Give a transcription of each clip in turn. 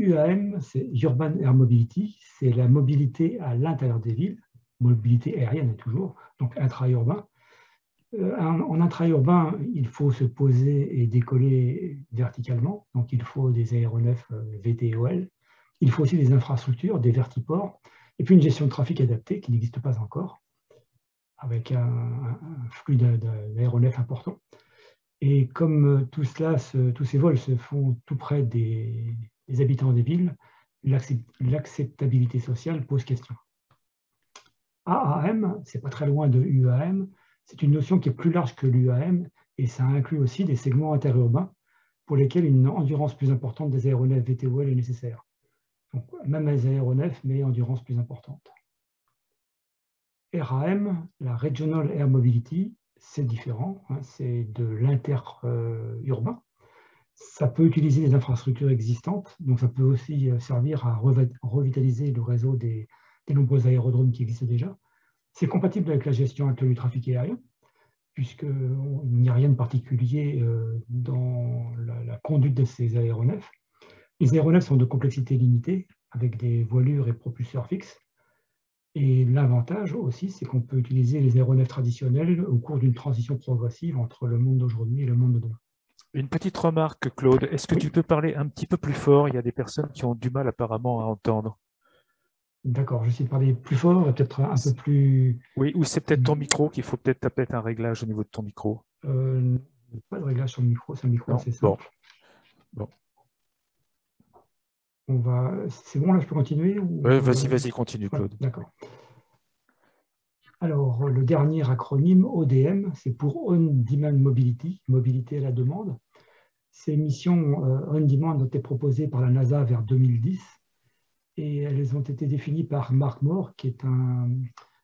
UAM, c'est Urban Air Mobility, c'est la mobilité à l'intérieur des villes, mobilité aérienne toujours, donc intra-urbain. En intra-urbain, il faut se poser et décoller verticalement, donc il faut des aéronefs VTOL. Il faut aussi des infrastructures, des vertiports, et puis une gestion de trafic adaptée qui n'existe pas encore, avec un flux d'aéronefs important. Et comme tous ces vols se font tout près des habitants des villes, l'acceptabilité sociale pose question. AAM, c'est pas très loin de UAM, c'est une notion qui est plus large que l'UAM et ça inclut aussi des segments interurbains pour lesquels une endurance plus importante des aéronefs VTOL est nécessaire. Donc, même les aéronefs, mais endurance plus importante. RAM, la Regional Air Mobility, c'est différent, hein, c'est de l'interurbain. Ça peut utiliser des infrastructures existantes, donc ça peut aussi servir à revitaliser le réseau des nombreux aérodromes qui existent déjà. C'est compatible avec la gestion actuelle du trafic aérien, puisqu'il n'y a rien de particulier dans la conduite de ces aéronefs. Les aéronefs sont de complexité limitée, avec des voilures et propulseurs fixes. Et l'avantage aussi, c'est qu'on peut utiliser les aéronefs traditionnels au cours d'une transition progressive entre le monde d'aujourd'hui et le monde de demain. Une petite remarque, Claude. Est-ce que Oui. tu peux parler un petit peu plus fort? Il y a des personnes qui ont du mal apparemment à entendre. D'accord, je vais essayer de parler plus fort et peut-être un peu plus... Oui, ou c'est peut-être ton micro qu'il faut peut-être taper un réglage au niveau de ton micro. Pas de réglage sur le micro, c'est un micro Non, assez bon. simple. Bon. C'est bon, là, je peux continuer ou... Vas-y, continue, Ouais, Claude. d'accord. Alors, le dernier acronyme, ODM, c'est pour On Demand Mobility, mobilité à la demande. Ces missions On Demand ont été proposées par la NASA vers 2010 et elles ont été définies par Mark Moore, qui est un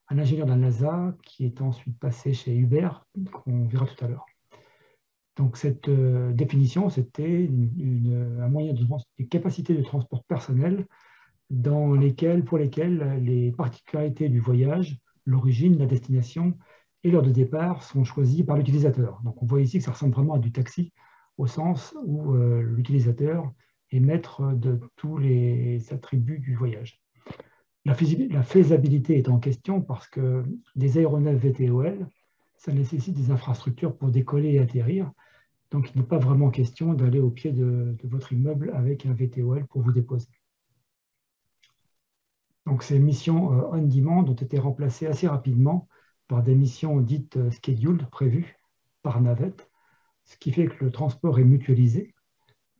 ingénieur de la NASA, qui est ensuite passé chez Uber, qu'on verra tout à l'heure. Donc, cette définition, c'était un moyen de capacité de transport personnel pour lesquelles les particularités du voyage, l'origine, la destination et l'heure de départ sont choisis par l'utilisateur. Donc on voit ici que ça ressemble vraiment à du taxi, au sens où l'utilisateur est maître de tous les attributs du voyage. La faisabilité est en question parce que des aéronefs VTOL, ça nécessite des infrastructures pour décoller et atterrir. Donc il n'est pas vraiment question d'aller au pied de votre immeuble avec un VTOL pour vous déposer. Donc, ces missions on-demand ont été remplacées assez rapidement par des missions dites scheduled, prévues par navette, ce qui fait que le transport est mutualisé.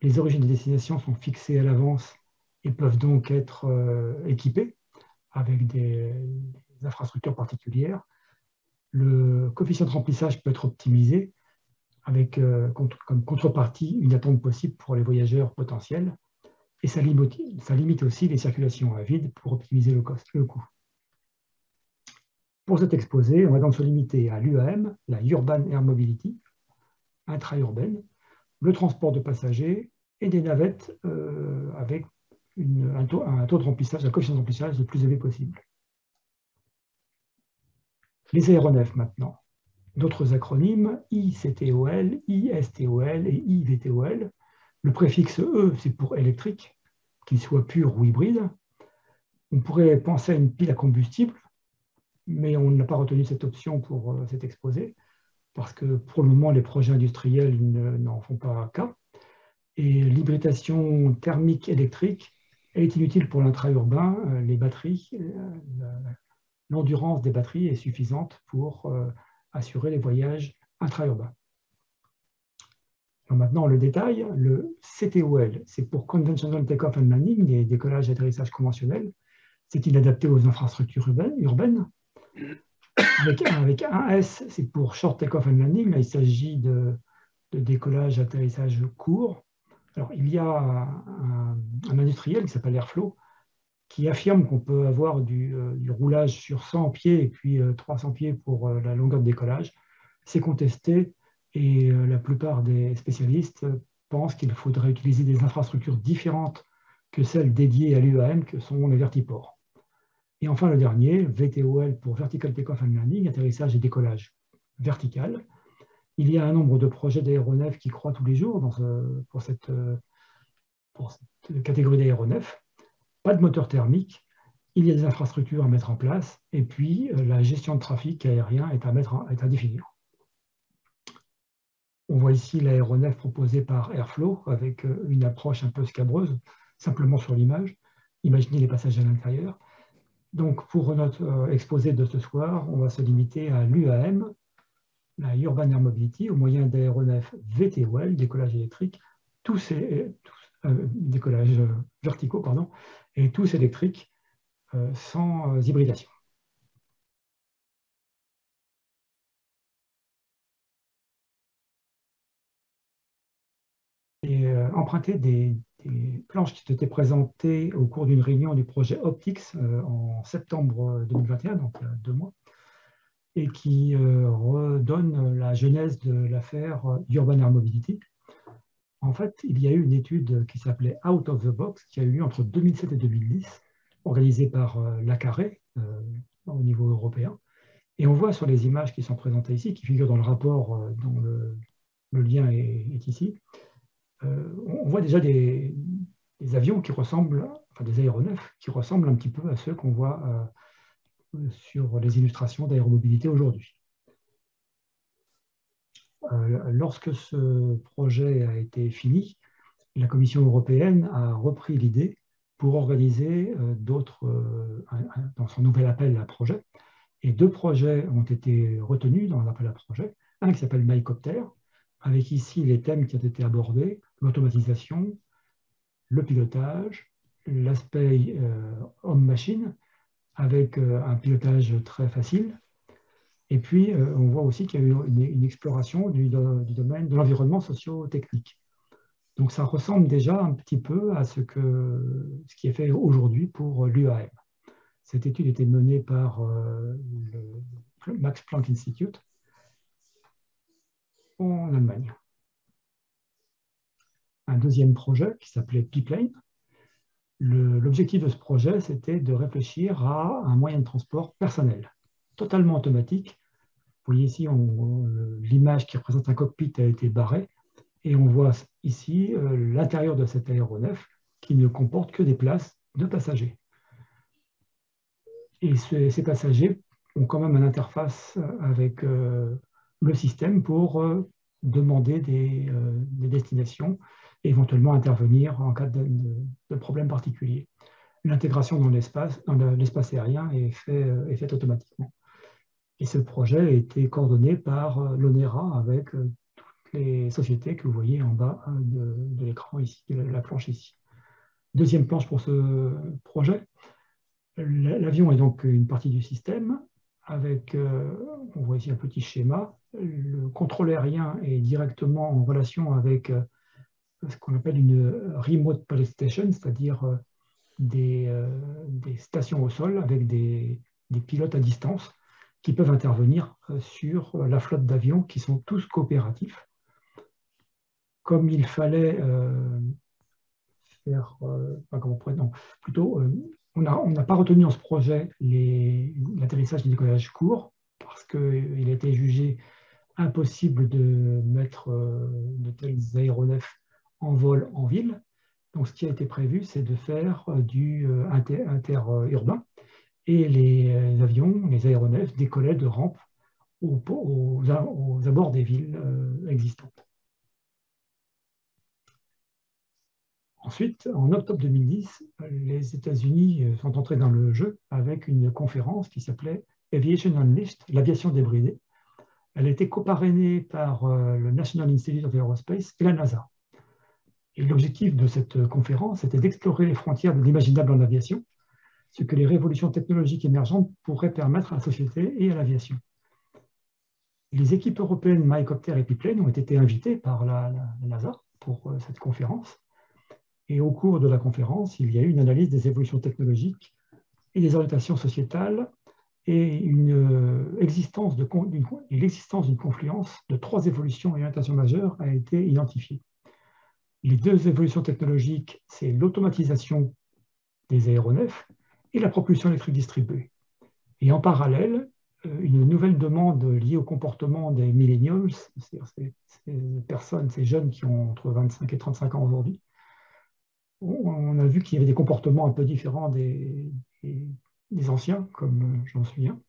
Les origines des destinations sont fixées à l'avance et peuvent donc être équipées avec des infrastructures particulières. Le coefficient de remplissage peut être optimisé avec comme contrepartie une attente possible pour les voyageurs potentiels. Et ça limite aussi les circulations à vide pour optimiser le coût. Pour cet exposé, on va donc se limiter à l'UAM, la Urban Air Mobility, intra-urbaine, le transport de passagers et des navettes avec un taux de remplissage, un coefficient de remplissage le plus élevé possible. Les aéronefs maintenant. D'autres acronymes, ICTOL, ISTOL et IVTOL. Le préfixe E, c'est pour électrique, qu'il soit pur ou hybride. On pourrait penser à une pile à combustible, mais on n'a pas retenu cette option pour cet exposé, parce que pour le moment, les projets industriels n'en font pas cas. Et l'hybridation thermique électrique est inutile pour l'intra-urbain. Les batteries, l'endurance des batteries est suffisante pour assurer les voyages intra-urbains. Maintenant, le détail, le CTOL, c'est pour Conventional Takeoff and Landing, des décollages et atterrissages conventionnels. C'est inadapté aux infrastructures urbaines. Avec un S, c'est pour Short Takeoff and Landing. Là, il s'agit de décollage, atterrissage court. Alors, il y a un industriel qui s'appelle Airflow qui affirme qu'on peut avoir du roulage sur 100 pieds et puis 300 pieds pour la longueur de décollage. C'est contesté et la plupart des spécialistes pensent qu'il faudrait utiliser des infrastructures différentes que celles dédiées à l'UAM, que sont les vertiports. Et enfin, le dernier, VTOL pour Vertical Takeoff and Landing, atterrissage et décollage vertical. Il y a un nombre de projets d'aéronefs qui croît tous les jours pour cette pour cette catégorie d'aéronefs. Pas de moteur thermique, il y a des infrastructures à mettre en place, et puis la gestion de trafic aérien est à définir. On voit ici l'aéronef proposé par Airflow, avec une approche un peu scabreuse, simplement sur l'image. Imaginez les passagers à l'intérieur. Donc, pour notre exposé de ce soir, on va se limiter à l'UAM, la Urban Air Mobility, au moyen d'aéronefs VTOL, décollage électrique, décollage verticaux, pardon, et tous électriques, sans hybridation. Et emprunter des planches qui étaient présentées au cours d'une réunion du projet Optics en septembre 2021, donc il y a 2 mois, et qui redonne la genèse de l'affaire Urban Air Mobility. En fait, il y a eu une étude qui s'appelait Out of the Box, qui a eu lieu entre 2007 et 2010, organisée par l'ACARE au niveau européen. Et on voit sur les images qui sont présentées ici, qui figurent dans le rapport dont le lien est ici, on voit déjà des avions qui ressemblent, enfin des aéronefs qui ressemblent un petit peu à ceux qu'on voit sur les illustrations d'aéromobilité aujourd'hui. Lorsque ce projet a été fini, la Commission européenne a repris l'idée pour organiser dans son nouvel appel à projet. Et 2 projets ont été retenus dans l'appel à projet. Un qui s'appelle MyCopter, avec ici les thèmes qui ont été abordés, l'automatisation, le pilotage, l'aspect homme-machine, avec un pilotage très facile. Et puis, on voit aussi qu'il y a eu une exploration du domaine de l'environnement socio-technique. Donc, ça ressemble déjà un petit peu à ce qui est fait aujourd'hui pour l'UAM. Cette étude était menée par le Max Planck Institute en Allemagne. Un deuxième projet qui s'appelait P-Plane. L'objectif de ce projet, c'était de réfléchir à un moyen de transport personnel, totalement automatique. Vous voyez ici, l'image qui représente un cockpit a été barrée, et on voit ici l'intérieur de cet aéronef qui ne comporte que des places de passagers. Et ces passagers ont quand même une interface avec le système pour demander des destinations et éventuellement intervenir en cas de problème particulier. L'intégration dans l'espace aérien est faite automatiquement. Et ce projet a été coordonné par l'ONERA avec toutes les sociétés que vous voyez en bas de l'écran ici, de la planche ici. Deuxième planche pour ce projet. L'avion est donc une partie du système avec, on voit ici un petit schéma. Le contrôle aérien est directement en relation avec ce qu'on appelle une remote pilot station, c'est-à-dire des stations au sol avec des pilotes à distance qui peuvent intervenir sur la flotte d'avions qui sont tous coopératifs. Comme il fallait faire, on n'a pas retenu dans ce projet l'atterrissage et le décollage court parce qu'il a été jugé impossible de mettre de tels aéronefs en vol en ville. Donc, ce qui a été prévu, c'est de faire du interurbain. Et les avions, les aéronefs, décollaient de rampes aux abords des villes existantes. Ensuite, en octobre 2010, les États-Unis sont entrés dans le jeu avec une conférence qui s'appelait Aviation Unleashed, l'aviation débridée. Elle a été coparrainée par le National Institute of Aerospace et la NASA. Et l'objectif de cette conférence était d'explorer les frontières de l'imaginable en aviation, ce que les révolutions technologiques émergentes pourraient permettre à la société et à l'aviation. Les équipes européennes MyCopter et P-Plane ont été invitées par la NASA pour cette conférence. Et au cours de la conférence, il y a eu une analyse des évolutions technologiques et des orientations sociétales et l'existence d'une confluence de 3 évolutions et orientations majeures a été identifiée. Les 2 évolutions technologiques, c'est l'automatisation des aéronefs et la propulsion électrique distribuée. Et en parallèle, une nouvelle demande liée au comportement des millennials, c'est-à-dire ces personnes, ces jeunes qui ont entre 25 et 35 ans aujourd'hui, on a vu qu'il y avait des comportements un peu différents des anciens, comme j'en suis un.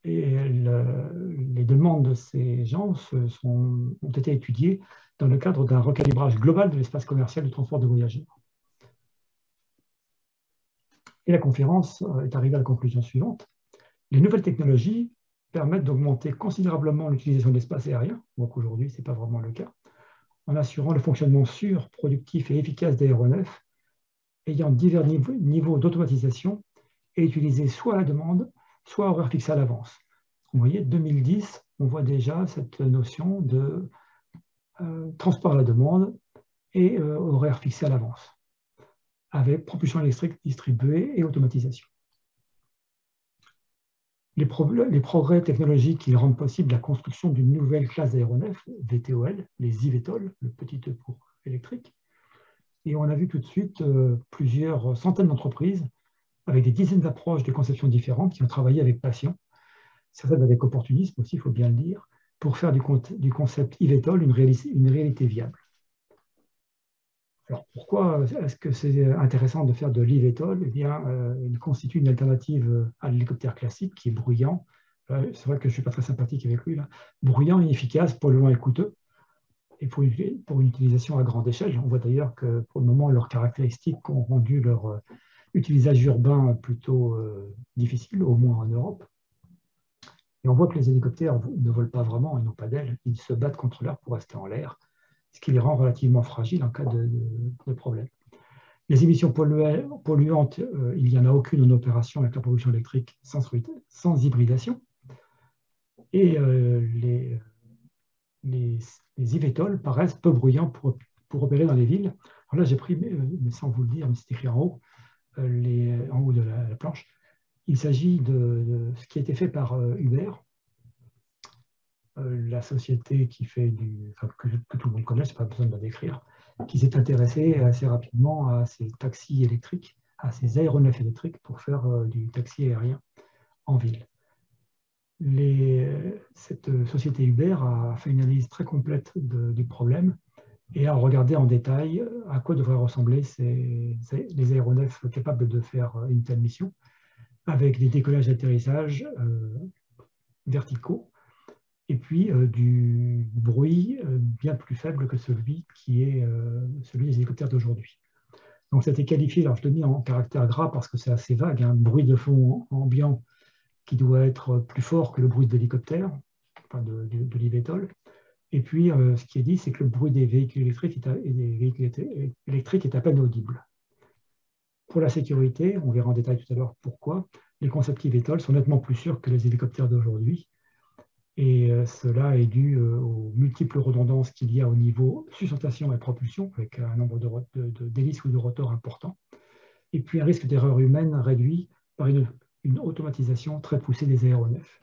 Et les demandes de ces gens ont été étudiées dans le cadre d'un recalibrage global de l'espace commercial du transport de voyageurs. Et la conférence est arrivée à la conclusion suivante. Les nouvelles technologies permettent d'augmenter considérablement l'utilisation de l'espace aérien, donc aujourd'hui, ce n'est pas vraiment le cas, en assurant le fonctionnement sûr, productif et efficace d'aéronefs, ayant divers niveaux d'automatisation et utilisés soit à la demande, soit à horaire fixé à l'avance. Vous voyez, 2010, on voit déjà cette notion de transport à la demande et horaire fixé à l'avance, avec propulsion électrique distribuée et automatisation. Les progrès technologiques qui rendent possible la construction d'une nouvelle classe d'aéronefs, VTOL, les eVTOL, le petit E pour électrique. Et on a vu tout de suite plusieurs centaines d'entreprises avec des dizaines d'approches de conceptions différentes qui ont travaillé avec passion, certaines avec opportunisme aussi, il faut bien le dire, pour faire du concept eVTOL une réalité viable. Alors pourquoi est-ce que c'est intéressant de faire de l'eVTOL? Eh bien, il constitue une alternative à l'hélicoptère classique qui est bruyant. C'est vrai que je ne suis pas très sympathique avec lui, là. Bruyant, inefficace, polluant et coûteux, et pour une utilisation à grande échelle. On voit d'ailleurs que pour le moment, leurs caractéristiques ont rendu leur utilisation urbain plutôt difficile, au moins en Europe. Et on voit que les hélicoptères ne volent pas vraiment, ils n'ont pas d'ailes, ils se battent contre l'air pour rester en l'air, ce qui les rend relativement fragiles en cas de problème. Les émissions polluantes, il n'y en a aucune en opération avec la propulsion électrique sans hybridation. Et les eVTOL paraissent peu bruyants pour opérer dans les villes. Alors là, j'ai pris, mais sans vous le dire, mais c'est écrit en haut de la planche. Il s'agit de ce qui a été fait par Uber, la société qui fait que tout le monde connaît, je n'ai pas besoin de la décrire, qui s'est intéressée assez rapidement à ces taxis électriques, à ces aéronefs électriques pour faire du taxi aérien en ville. Cette société Uber a fait une analyse très complète du problème et a regardé en détail à quoi devraient ressembler les aéronefs capables de faire une telle mission, avec des décollages et atterrissages verticaux, et puis du bruit bien plus faible que celui des hélicoptères d'aujourd'hui. Donc ça a été qualifié, alors je le mets en caractère gras parce que c'est assez vague, un bruit de fond ambiant qui doit être plus fort que le bruit de l'hélicoptère, enfin de l'eVTOL. Et puis ce qui est dit, c'est que le bruit des véhicules électriques est à peine audible. Pour la sécurité, on verra en détail tout à l'heure pourquoi, les concepts eVTOL sont nettement plus sûrs que les hélicoptères d'aujourd'hui. Et cela est dû aux multiples redondances qu'il y a au niveau sustentation et propulsion, avec un nombre d'hélices ou de rotors important, et puis un risque d'erreur humaine réduit par une automatisation très poussée des aéronefs.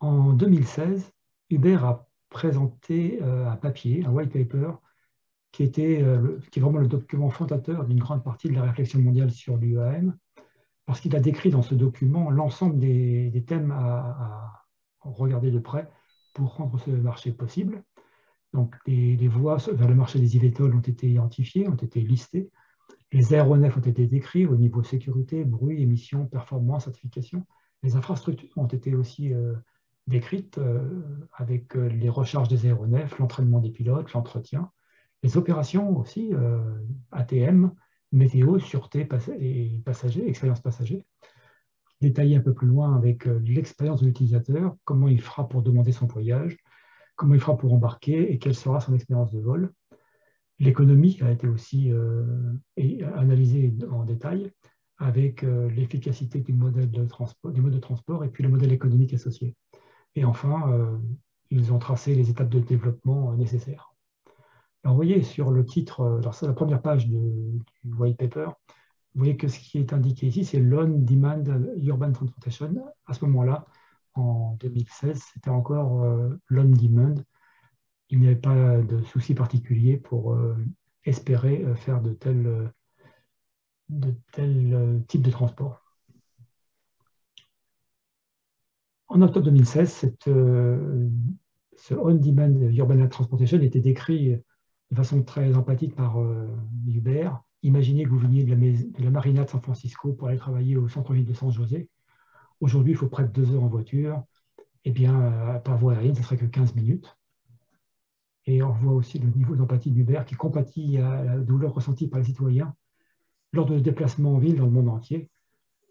En 2016, Uber a présenté un papier, un white paper, qui est vraiment le document fondateur d'une grande partie de la réflexion mondiale sur l'UAM, parce qu'il a décrit dans ce document l'ensemble des thèmes à regarder de près pour rendre ce marché possible. Donc, les voies vers le marché des eVTOL ont été identifiées, ont été listées. Les aéronefs ont été décrits au niveau sécurité, bruit, émissions, performance, certification. Les infrastructures ont été aussi décrites avec les recharges des aéronefs, l'entraînement des pilotes, l'entretien. Les opérations aussi, ATM, météo, sûreté et passagers, expérience passager. Détaillé un peu plus loin avec l'expérience de l'utilisateur, comment il fera pour demander son voyage, comment il fera pour embarquer et quelle sera son expérience de vol. L'économie a été aussi analysée en détail avec l'efficacité du mode de transport et puis le modèle économique associé. Et enfin, ils ont tracé les étapes de développement nécessaires. Alors, vous voyez sur le titre, alors c'est la première page du white paper, vous voyez que ce qui est indiqué ici, c'est l'on-demand urban transportation. À ce moment-là, en 2016, c'était encore l'on-demand. Il n'y avait pas de souci particulier pour espérer faire de tels types de transport. En octobre 2016, ce on-demand urban transportation était décrit de façon très empathique par Hubert. Imaginez que vous veniez de la marina de San Francisco pour aller travailler au centre-ville de San José. Aujourd'hui, il faut près de 2 heures en voiture. Eh bien, par voie aérienne, ce serait que 15 minutes. Et on voit aussi le niveau d'empathie d'Hubert qui compatit à la douleur ressentie par les citoyens lors de déplacements en ville dans le monde entier.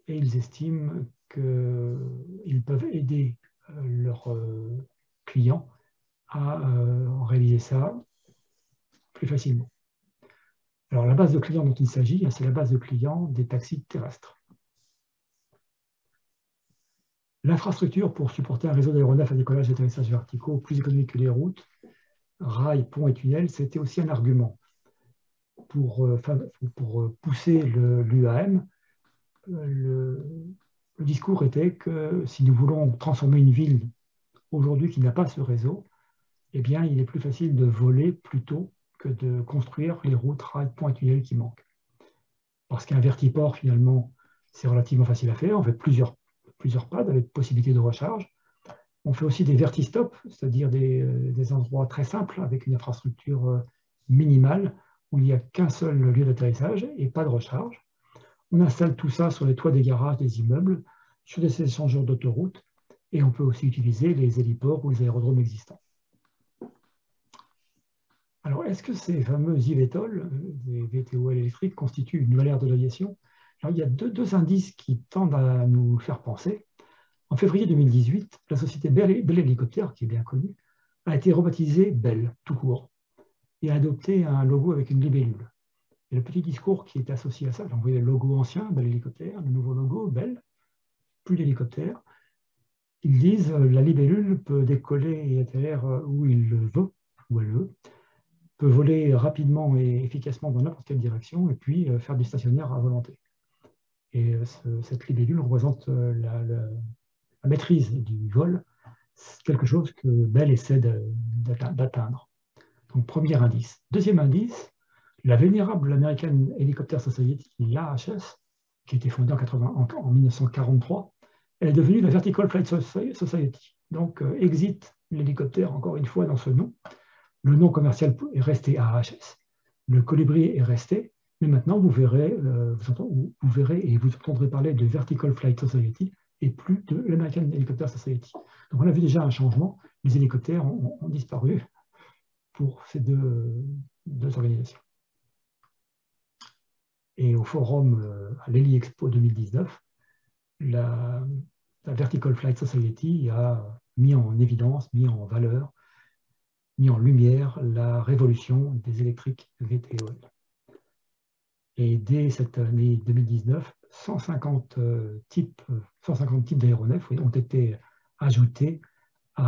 Et ils estiment qu'ils peuvent aider leurs clients à réaliser ça plus facilement. Alors, la base de clients dont il s'agit, c'est la base de clients des taxis terrestres. L'infrastructure pour supporter un réseau d'aéronefs à décollage et atterrissage verticaux plus économique que les routes, rails, ponts et tunnels, c'était aussi un argument pour pousser l'UAM. Le discours était que si nous voulons transformer une ville aujourd'hui qui n'a pas ce réseau, eh bien, il est plus facile de voler plutôt que de construire les routes, rails, ponts et tunnels qui manquent. Parce qu'un vertiport, finalement, c'est relativement facile à faire. On fait plusieurs pads avec possibilité de recharge. On fait aussi des vertistops, c'est-à-dire des endroits très simples avec une infrastructure minimale où il n'y a qu'un seul lieu d'atterrissage et pas de recharge. On installe tout ça sur les toits des garages des immeubles, sur des échangeurs d'autoroutes, et on peut aussi utiliser les héliports ou les aérodromes existants. Alors, est-ce que ces fameux eVTOL, des VTOL électriques, constituent une nouvelle ère de l'aviation? Alors, il y a deux indices qui tendent à nous faire penser. En février 2018, la société Bell Helicopter, qui est bien connue, a été rebaptisée Bell, tout court, et a adopté un logo avec une libellule. Et le petit discours qui est associé à ça, vous voyez le logo ancien, Bell Helicopter, le nouveau logo, Bell, plus d'hélicoptère. Ils disent la libellule peut décoller et atterrir où il le veut, où elle veut, peut voler rapidement et efficacement dans n'importe quelle direction, et puis faire du stationnaire à volonté. Et cette libellule représente la maîtrise du vol, c'est quelque chose que Bell essaie d'atteindre. Donc, premier indice. Deuxième indice, la vénérable American Helicopter Society, l'AHS, qui a été fondée en 1943, elle est devenue la Vertical Flight Society. Donc, exit l'hélicoptère, encore une fois, dans ce nom. Le nom commercial est resté AHS. Le colibri est resté, mais maintenant, vous verrez et vous entendrez parler de Vertical Flight Society et plus de l'American Helicopter Society. Donc, on a vu déjà un changement. Les hélicoptères ont disparu pour ces deux organisations. Et au forum, à l'Heli Expo 2019, la Vertical Flight Society a mis en évidence, mis en valeur, mis en lumière la révolution des électriques VTOL. Et dès cette année 2019, 150 types d'aéronefs ont été ajoutés au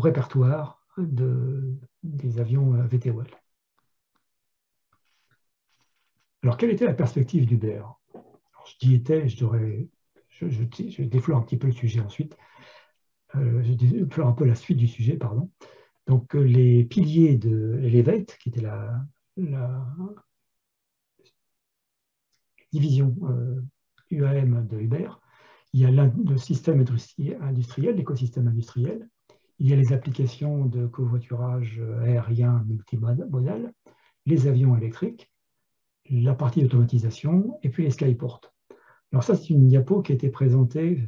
répertoire des avions VTOL. Alors, quelle était la perspective d'Hubert? J'y étais, je déflore un petit peu le sujet ensuite. Je déflore un peu la suite du sujet, pardon. Donc, les piliers de Elevate, qui était la division UAM de Hubert, il y a le système industriel, l'écosystème industriel, il y a les applications de covoiturage aérien multimodal, les avions électriques, la partie d'automatisation et puis les skyports. Alors ça, c'est une diapo qui a été présentée,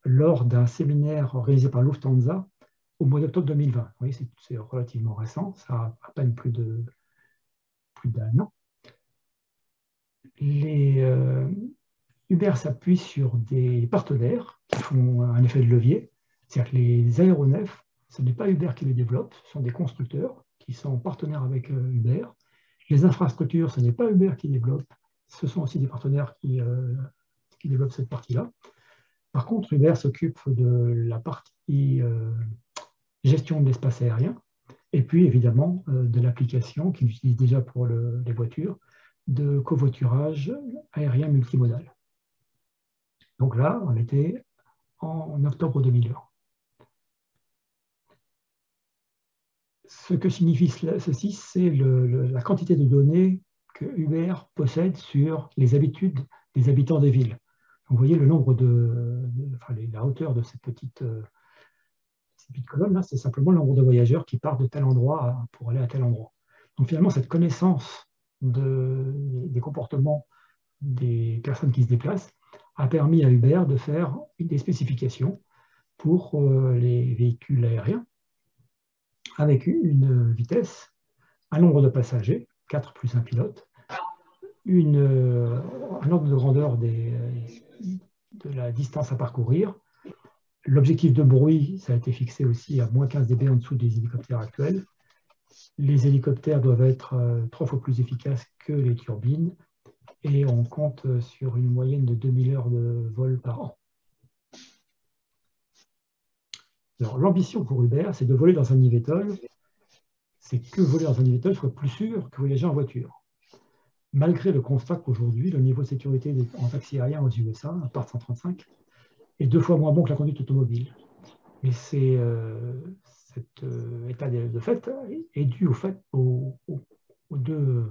lors d'un séminaire organisé par Lufthansa au mois d'octobre 2020. Vous voyez, c'est relativement récent, ça a à peine plus d'un an. Uber s'appuie sur des partenaires qui font un effet de levier. C'est-à-dire que les aéronefs, ce n'est pas Uber qui les développe, ce sont des constructeurs qui sont partenaires avec Uber. Les infrastructures, ce n'est pas Uber qui développe, ce sont aussi des partenaires qui développent cette partie-là. Par contre, Uber s'occupe de la partie gestion de l'espace aérien et puis évidemment de l'application qu'ils utilisent déjà pour les voitures de covoiturage aérien multimodal. Donc là, on était en octobre 2020. Ce que signifie ceci, c'est la quantité de données que Uber possède sur les habitudes des habitants des villes. Donc, vous voyez le nombre la hauteur de ces petites ces petites colonnes, là, c'est simplement le nombre de voyageurs qui partent de tel endroit pour aller à tel endroit. Donc finalement, cette connaissance des comportements des personnes qui se déplacent a permis à Uber de faire des spécifications pour les véhicules aériens avec une vitesse, un nombre de passagers, 4 plus un pilote, un ordre de grandeur de la distance à parcourir. L'objectif de bruit, ça a été fixé aussi à moins 15 dB en dessous des hélicoptères actuels. Les hélicoptères doivent être 3 fois plus efficaces que les turbines et on compte sur une moyenne de 2000 heures de vol par an. Alors, l'ambition pour Uber, c'est de voler dans un eVTOL. C'est que voler dans un eVTOL soit plus sûr que voyager en voiture. Malgré le constat qu'aujourd'hui, le niveau de sécurité en taxi aérien aux USA, à part 135, est 2 fois moins bon que la conduite automobile. Mais cet état de fait est dû aux 2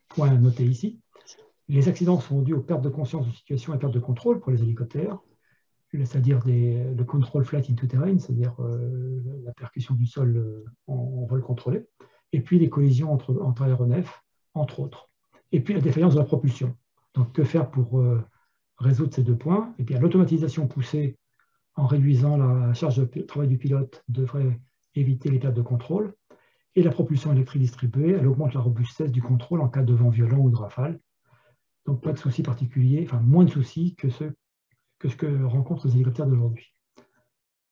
points notés ici. Les accidents sont dus aux pertes de conscience de situation et pertes de contrôle pour les hélicoptères, c'est-à-dire le control flight into terrain, c'est-à-dire la percussion du sol en vol contrôlé, et puis les collisions entre aéronefs, entre autres. Et puis la défaillance de la propulsion. Donc que faire pour résoudre ces 2 points? Et bien l'automatisation poussée en réduisant la charge de travail du pilote devrait éviter les pertes de contrôle. Et la propulsion électrique distribuée, elle augmente la robustesse du contrôle en cas de vent violent ou de rafale. Donc pas de soucis particuliers, enfin moins de soucis que ce que rencontrent les hélicoptères d'aujourd'hui.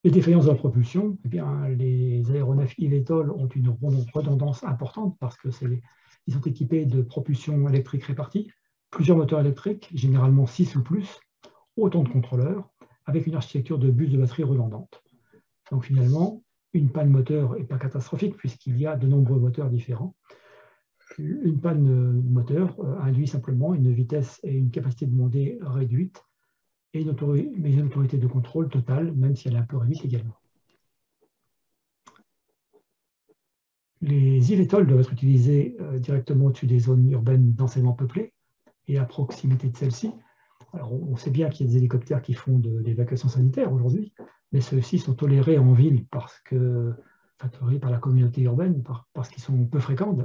Les défaillances de la propulsion, eh bien, les aéronefs eVTOL ont une redondance importante parce qu'ils sont équipés de propulsion électrique répartie, plusieurs moteurs électriques, généralement 6 ou plus, autant de contrôleurs, avec une architecture de bus de batterie redondante. Donc finalement, une panne moteur n'est pas catastrophique puisqu'il y a de nombreux moteurs différents. Une panne moteur induit simplement une vitesse et une capacité de mondée réduite, mais une autorité de contrôle totale, même si elle est un peu réduite également. Les eVTOL doivent être utilisés directement au-dessus des zones urbaines densément peuplées et à proximité de celles-ci. Alors, on sait bien qu'il y a des hélicoptères qui font de l'évacuation sanitaire aujourd'hui, mais ceux-ci sont tolérés en ville tolérés par la communauté urbaine, parce qu'ils sont peu fréquents,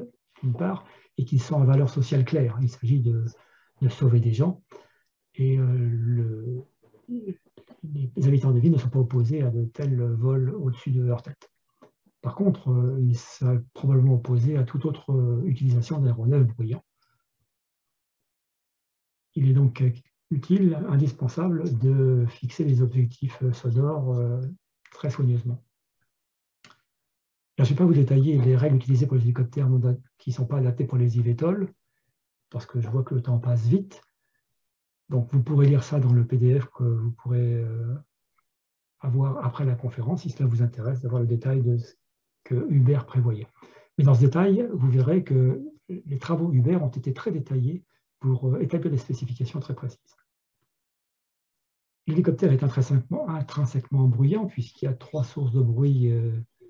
d'une part, et qu'ils sont à valeur sociale claire. Il s'agit de sauver des gens. Et les habitants des villes ne sont pas opposés à de tels vols au-dessus de leur tête. Par contre, ils seraient probablement opposés à toute autre utilisation d'aéronefs bruyants. Il est donc utile, indispensable, de fixer les objectifs sonores très soigneusement. Là, je ne vais pas vous détailler les règles utilisées pour les hélicoptères qui ne sont pas adaptées pour les eVTOL, parce que je vois que le temps passe vite. Donc, vous pourrez lire ça dans le PDF que vous pourrez avoir après la conférence, si cela vous intéresse, d'avoir le détail de ce que Uber prévoyait. Mais dans ce détail, vous verrez que les travaux Uber ont été très détaillés pour établir des spécifications très précises. L'hélicoptère est intrinsèquement bruyant, puisqu'il y a 3 sources de bruit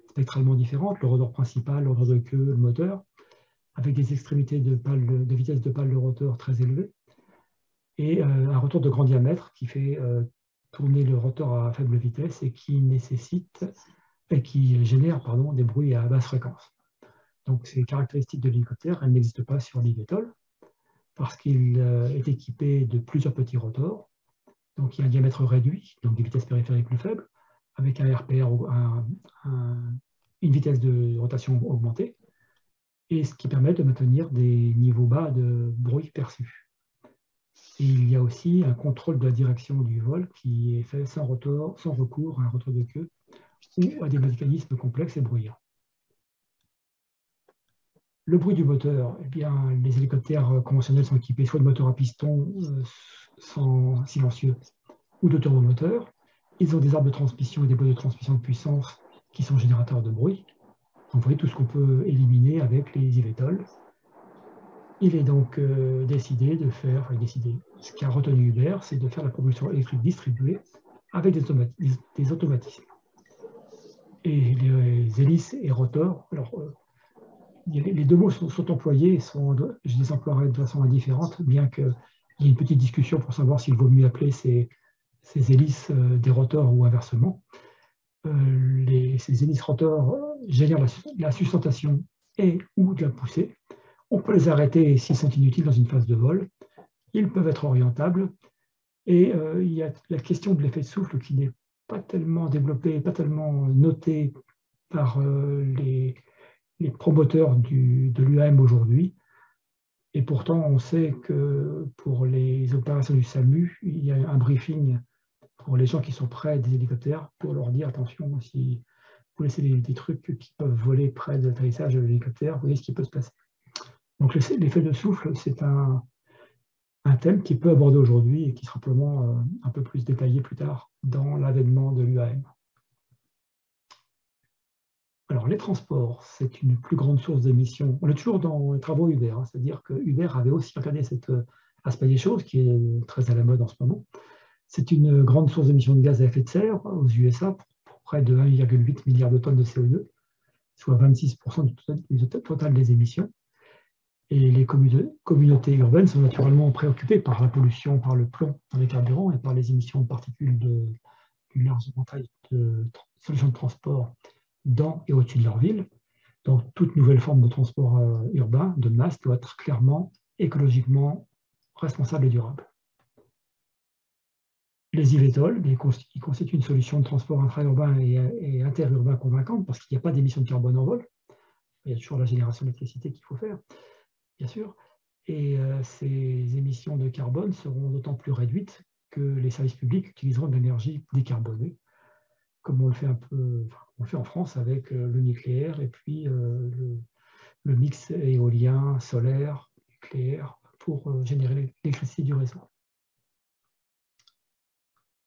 spectralement différentes, le rotor principal, le rotor de queue, le moteur, avec des extrémités de vitesse de pale de rotor très élevées, et un rotor de grand diamètre qui fait tourner le rotor à faible vitesse et qui génère des bruits à basse fréquence. Donc ces caractéristiques de l'hélicoptère, elles n'existent pas sur l'eVTOL parce qu'il est équipé de plusieurs petits rotors. Donc il y a un diamètre réduit, donc des vitesses périphériques plus faibles, avec un RPR, une vitesse de rotation augmentée, et ce qui permet de maintenir des niveaux bas de bruit perçus. Et il y a aussi un contrôle de la direction du vol qui est fait sans recours à un rotor de queue ou à des mécanismes complexes et bruyants. Le bruit du moteur, eh bien, les hélicoptères conventionnels sont équipés soit de moteurs à piston silencieux ou de turbomoteurs. Ils ont des arbres de transmission et des boîtes de transmission de puissance qui sont générateurs de bruit. Donc, vous voyez tout ce qu'on peut éliminer avec les eVTOL. Il est donc décidé de faire, ce qu'a retenu Uber, c'est de faire la propulsion électrique distribuée avec des automatismes. Et les hélices et rotors, alors les 2 mots sont employés, je les emploierai de façon indifférente, bien qu'il y ait une petite discussion pour savoir s'il vaut mieux appeler ces hélices des rotors ou inversement. ces hélices rotors génèrent la sustentation et ou de la poussée. On peut les arrêter s'ils sont inutiles dans une phase de vol. Ils peuvent être orientables. Et il y a la question de l'effet de souffle qui n'est pas tellement développée, pas tellement notée par les promoteurs de l'UAM aujourd'hui. Et pourtant, on sait que pour les opérations du SAMU, il y a un briefing pour les gens qui sont près des hélicoptères pour leur dire attention, si vous laissez des trucs qui peuvent voler près de l'atterrissage de l'hélicoptère, vous voyez ce qui peut se passer. Donc l'effet de souffle, c'est un thème qui peut aborder aujourd'hui et qui sera probablement un peu plus détaillé plus tard dans l'avènement de l'UAM. Alors, les transports, c'est une plus grande source d'émissions. On est toujours dans les travaux Uber, hein, c'est-à-dire que Uber avait aussi regardé cet aspect des choses qui est très à la mode en ce moment. C'est une grande source d'émissions de gaz à effet de serre aux USA pour près de 1,8 milliard de tonnes de CO2, soit 26% du total des émissions. Et les communautés urbaines sont naturellement préoccupées par la pollution, par le plomb dans les carburants et par les émissions de particules d'une large éventail de solutions de transport dans et au-dessus de leur ville. Donc, toute nouvelle forme de transport urbain, de masse, doit être clairement écologiquement responsable et durable. Les eVTOL, ils constituent une solution de transport intra-urbain et interurbain convaincante parce qu'il n'y a pas d'émissions de carbone en vol. Il y a toujours la génération d'électricité qu'il faut faire, bien sûr. Et ces émissions de carbone seront d'autant plus réduites que les services publics utiliseront de l'énergie décarbonée, comme on le fait on le fait en France avec le nucléaire et puis le mix éolien, solaire, nucléaire pour générer l'électricité du réseau.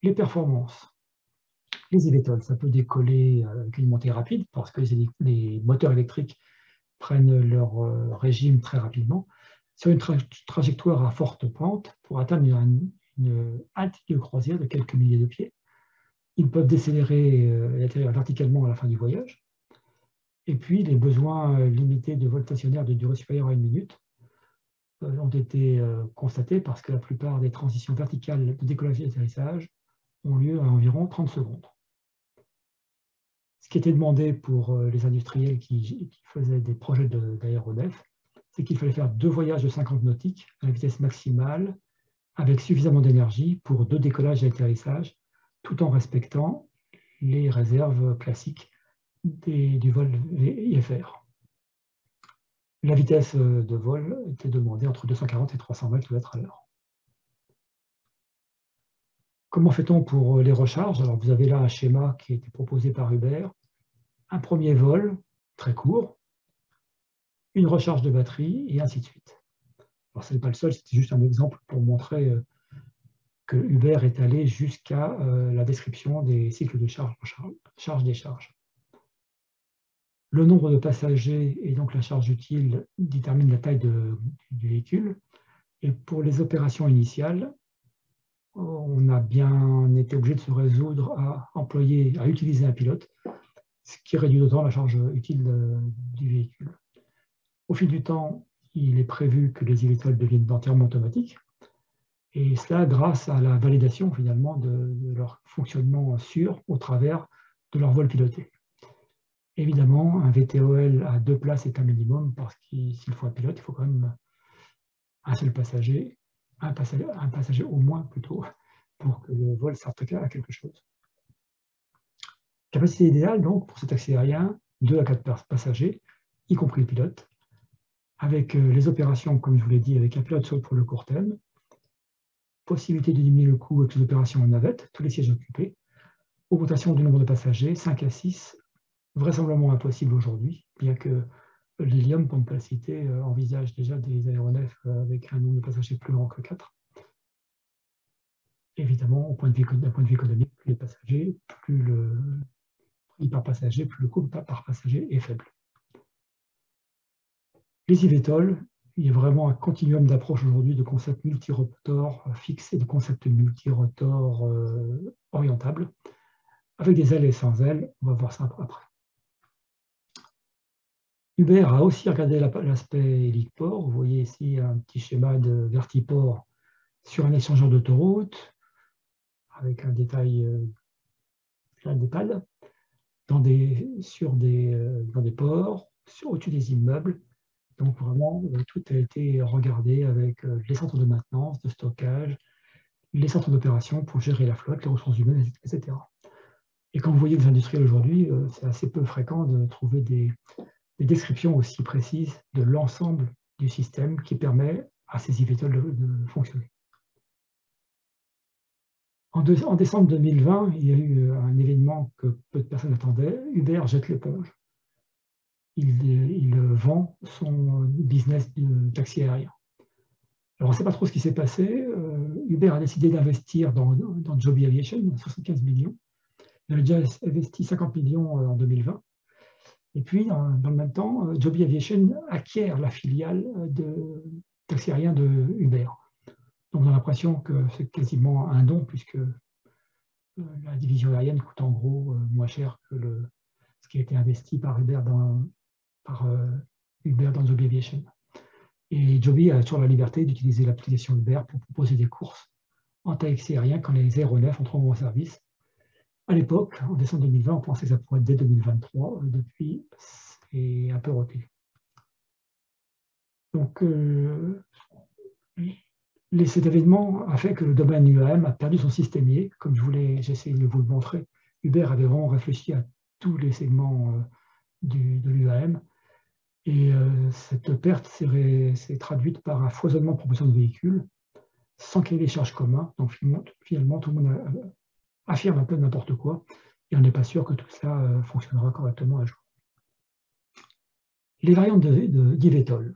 Les performances. Les eVTOL, ça peut décoller avec une montée rapide parce que les moteurs électriques prennent leur régime très rapidement sur une trajectoire à forte pente pour atteindre une altitude de croisière de quelques milliers de pieds. Ils peuvent décélérer et atterrir verticalement à la fin du voyage. Et puis, les besoins limités de vol stationnaire de durée supérieure à 1 minute ont été constatés parce que la plupart des transitions verticales de décollage et d'atterrissage ont lieu à environ 30 secondes. Ce qui était demandé pour les industriels qui faisaient des projets d'aéronefs, c'est qu'il fallait faire 2 voyages de 50 nautiques à la vitesse maximale avec suffisamment d'énergie pour 2 décollages et atterrissages, tout en respectant les réserves classiques du vol IFR. La vitesse de vol était demandée entre 240 et 320 km/h. Comment fait-on pour les recharges? Alors, vous avez là un schéma qui a été proposé par Uber. Un premier vol, très court, une recharge de batterie, et ainsi de suite. Alors, ce n'est pas le seul, c'était juste un exemple pour montrer que Uber est allé jusqu'à la description des cycles de charge-décharge. Le nombre de passagers et donc la charge utile détermine la taille du véhicule. Et pour les opérations initiales, on a bien été obligé de se résoudre à utiliser un pilote, ce qui réduit d'autant la charge utile du véhicule. Au fil du temps, il est prévu que les eVTOL deviennent entièrement automatiques, et cela grâce à la validation finalement de leur fonctionnement sûr au travers de leur vol piloté. Évidemment, un VTOL à 2 places est un minimum parce qu'il faut un pilote, il faut quand même un seul passager, un passager au moins plutôt, pour que le vol serve à quelque chose. Capacité idéale donc pour cet taxi aérien, 2 à 4 passagers, y compris le pilote, avec les opérations, comme je vous l'ai dit, avec un pilote seul pour le court terme, possibilité de diminuer le coût avec les opérations en navette, tous les sièges occupés, augmentation du nombre de passagers, 5 à 6, vraisemblablement impossible aujourd'hui, bien que Lilium, pour ne pas le citer, envisage déjà des aéronefs avec un nombre de passagers plus grand que 4. Évidemment, d'un point de vue économique, plus les passagers, plus le prix par passager, plus le coût par passager est faible. Les eVTOL, il y a vraiment un continuum d'approche aujourd'hui de concepts multirotors fixes et de concepts multirotors orientables, avec des ailes et sans ailes. On va voir ça après. Uber a aussi regardé l'aspect héliport. Vous voyez ici un petit schéma de vertiport sur un échangeur d'autoroute, avec un détail plein d'EHPAD. dans des ports, au-dessus des immeubles. Donc vraiment, tout a été regardé avec les centres de maintenance, de stockage, les centres d'opération pour gérer la flotte, les ressources humaines, etc. Et quand vous voyez les industriels aujourd'hui, c'est assez peu fréquent de trouver des descriptions aussi précises de l'ensemble du système qui permet à ces eVTOL de fonctionner. En décembre 2020, il y a eu un événement que peu de personnes attendaient. Uber jette l'éponge. Il vend son business de taxi aérien. Alors, on ne sait pas trop ce qui s'est passé. Uber a décidé d'investir dans Joby Aviation, 75 millions. Il avait déjà investi 50 millions en 2020. Et puis, dans le même temps, Joby Aviation acquiert la filiale de taxi aérien de Uber. Donc, on a l'impression que c'est quasiment un don, puisque la division aérienne coûte en gros moins cher que ce qui a été investi par Uber dans Joby Aviation. Et Joby a toujours la liberté d'utiliser l'application Uber pour proposer des courses en taxi aérien quand les aéronefs entreront en service. À l'époque, en décembre 2020, on pensait que ça pourrait être dès 2023. Depuis, c'est un peu reculé. Donc, cet événement a fait que le domaine UAM a perdu son systémier. Comme j'essaie de vous le montrer, Uber avait vraiment réfléchi à tous les segments de l'UAM. Et cette perte s'est traduite par un foisonnement de propositions de véhicules sans qu'il y ait des charges communs. Donc finalement, tout le monde affirme un peu n'importe quoi et on n'est pas sûr que tout ça fonctionnera correctement un jour. Les variantes d'eVTOL.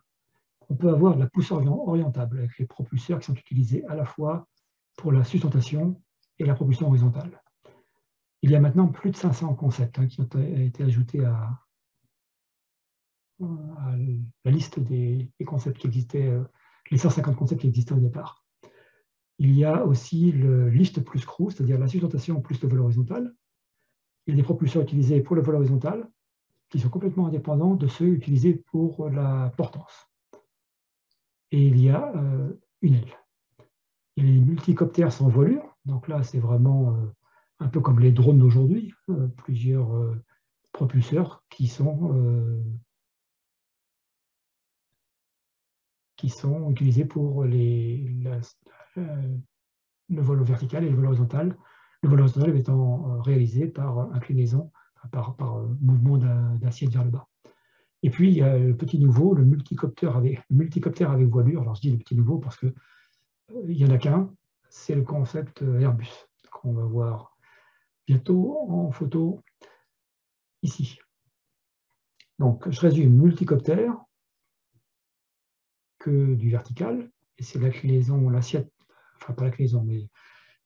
On peut avoir de la poussée orientable avec les propulseurs qui sont utilisés à la fois pour la sustentation et la propulsion horizontale. Il y a maintenant plus de 500 concepts qui ont été ajoutés à la liste des concepts qui existaient, les 150 concepts qui existaient au départ. Il y a aussi le lift plus crew, c'est-à-dire la sustentation plus le vol horizontal. Il y a des propulseurs utilisés pour le vol horizontal qui sont complètement indépendants de ceux utilisés pour la portance. Et il y a une aile. Il y a les multicoptères sans voilure. Donc là, c'est vraiment un peu comme les drones d'aujourd'hui, plusieurs propulseurs qui sont utilisés pour le vol vertical et le vol horizontal. Le vol horizontal étant réalisé par inclinaison, par mouvement d'assiette vers le bas. Et puis, il y a le petit nouveau, le multicoptère avec voilure. Alors, je dis le petit nouveau parce qu'il n'y en a qu'un, c'est le concept Airbus, qu'on va voir bientôt en photo ici. Donc, je résume, multicoptère, que du vertical, et c'est l'inclinaison, l'assiette, enfin pas l'inclinaison, mais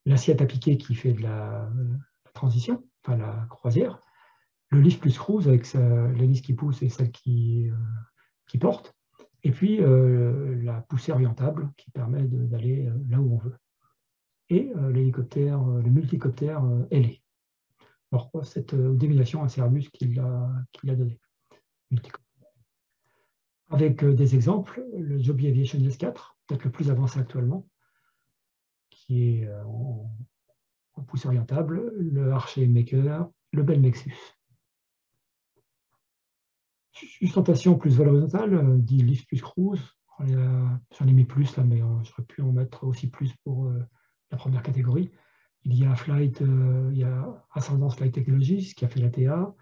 l'assiette appliquée qui fait de la transition, enfin la croisière. Le lift plus cruise avec l'hélice qui pousse et celle qui porte, et puis la poussée orientable qui permet d'aller là où on veut. Et l'hélicoptère, le multicoptère ailé. Alors, cette dénomination, c'est Airbus qui l'a donné. Avec des exemples, le Joby Aviation S4, peut-être le plus avancé actuellement, qui est en poussée orientable, le Archer Maker, le Bell Nexus. Sustentation plus vol horizontal, dit lift plus cruise. J'en ai mis plus là, mais j'aurais pu en mettre aussi plus pour la première catégorie. Il y a il y a Ascendance Flight Technologies qui a fait la TA,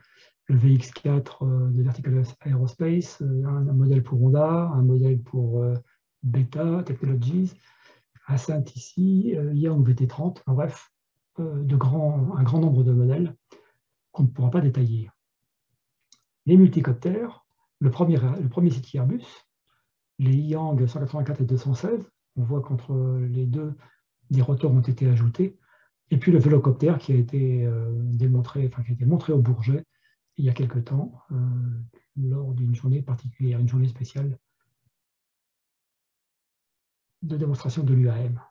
le VX4 de Vertical Aerospace, un modèle pour Honda, un modèle pour Beta Technologies, Ascent ici, Young VT30, en bref, un grand nombre de modèles qu'on ne pourra pas détailler. Les multicoptères, le premier City Airbus, les Yang 184 et 216, on voit qu'entre les deux, des rotors ont été ajoutés, et puis le vélocoptère qui a été montré au Bourget il y a quelque temps, lors d'une journée particulière, une journée spéciale de démonstration de l'UAM.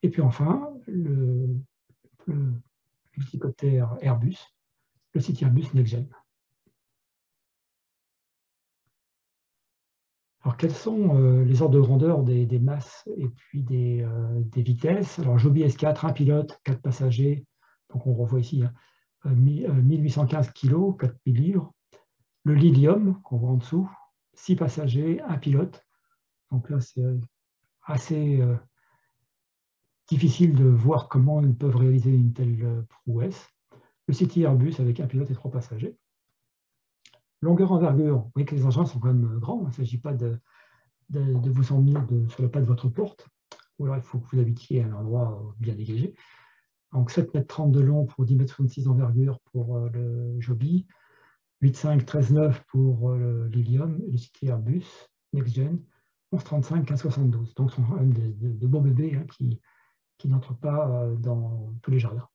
Et puis enfin, le multicoptère Airbus, le City Airbus NextGen. Alors, quels sont les ordres de grandeur des masses et puis des vitesses? Alors, Joby S4, un pilote, 4 passagers, donc on revoit ici, 1815 kg, 4000 livres. Le Lilium, qu'on voit en dessous, 6 passagers, un pilote. Donc là, c'est assez difficile de voir comment ils peuvent réaliser une telle prouesse. Le City Airbus avec un pilote et 3 passagers. Longueur envergure, vous voyez que les engins sont quand même grands. Il ne s'agit pas de vous en mettre sur le pas de votre porte. Ou alors il faut que vous habitiez à un endroit bien dégagé. Donc 7,30 m de long pour 10,26 m d'envergure pour le Joby, 8,5, 13,9 pour le Lilium, et le City Airbus NextGen, 11,35, 15,72. Donc ce sont quand même de beaux bébés hein, qui n'entrent pas dans tous les jardins.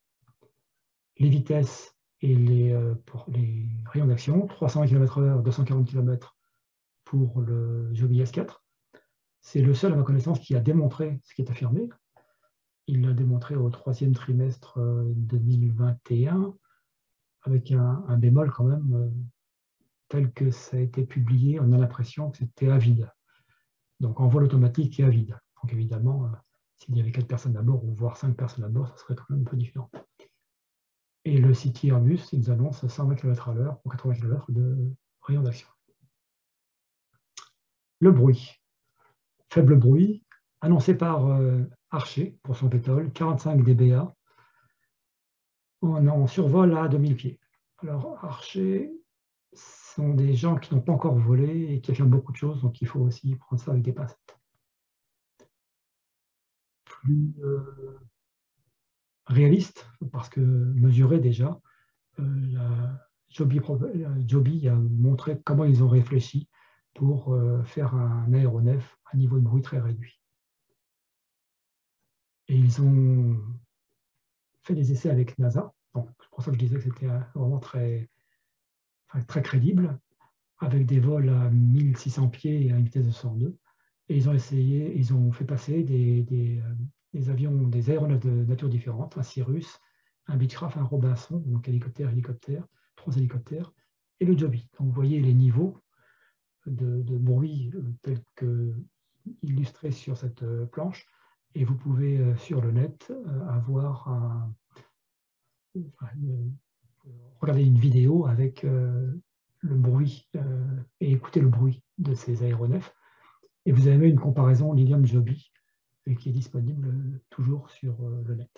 Les vitesses et pour les rayons d'action, 320 km/h, 240 km pour le Joby S4. C'est le seul, à ma connaissance, qui a démontré ce qui est affirmé. Il l'a démontré au 3e trimestre 2021, avec un bémol quand même, tel que ça a été publié, on a l'impression que c'était à vide. Donc en vol automatique et à vide. Donc évidemment, s'il y avait 4 personnes à bord, ou voire 5 personnes à bord, ça serait quand même un peu différent. Et le City Airbus, ils annoncent 120 km/h pour 80 km de rayon d'action. Le bruit. Faible bruit, annoncé par Archer pour son pétole, 45 dBA, en survol à 2000 pieds. Alors Archer, sont des gens qui n'ont pas encore volé et qui affirment beaucoup de choses, donc il faut aussi prendre ça avec des pincettes. Plus réaliste, parce que mesuré déjà, Joby a montré comment ils ont réfléchi pour faire un aéronef à niveau de bruit très réduit. Et ils ont fait des essais avec NASA, donc c'est pour ça que je disais que c'était vraiment très crédible, avec des vols à 1600 pieds et à une vitesse de 102. Et ils ont fait passer des avions, des aéronefs de nature différente, un Cirrus, un Beechcraft, un Robinson, donc hélicoptère, 3 hélicoptères, et le Joby. Donc vous voyez les niveaux de bruit tels que illustrés sur cette planche, et vous pouvez sur le net regarder une vidéo avec le bruit et écouter le bruit de ces aéronefs. Et vous avez même une comparaison Lilium Joby qui est disponible toujours sur le net.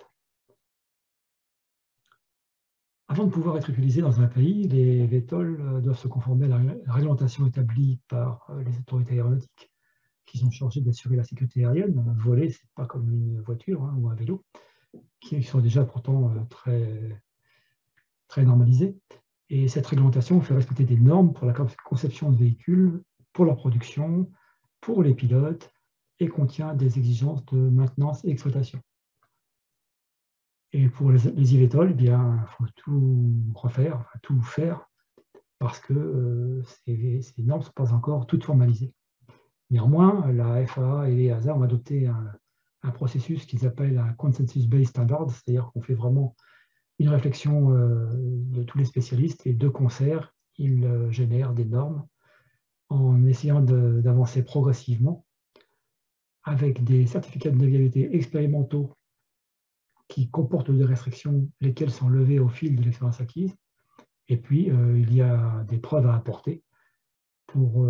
Avant de pouvoir être utilisés dans un pays, les VTOL doivent se conformer à la réglementation établie par les autorités aéronautiques qui sont chargées d'assurer la sécurité aérienne. Voler, ce n'est pas comme une voiture hein, ou un vélo, qui sont déjà pourtant très normalisées. Et cette réglementation fait respecter des normes pour la conception de véhicules, pour leur production, pour les pilotes, et contient des exigences de maintenance et exploitation. Et pour les eVTOL, eh bien, il faut tout refaire, enfin, tout faire, parce que ces normes ne sont pas encore toutes formalisées. Néanmoins, la FAA et l'EASA ont adopté un processus qu'ils appellent un Consensus-Based Standard, c'est-à-dire qu'on fait vraiment une réflexion de tous les spécialistes et de concert, ils génèrent des normes en essayant d'avancer progressivement avec des certificats de navigabilité expérimentaux qui comportent des restrictions, lesquelles sont levées au fil de l'expérience acquise. Et puis, il y a des preuves à apporter pour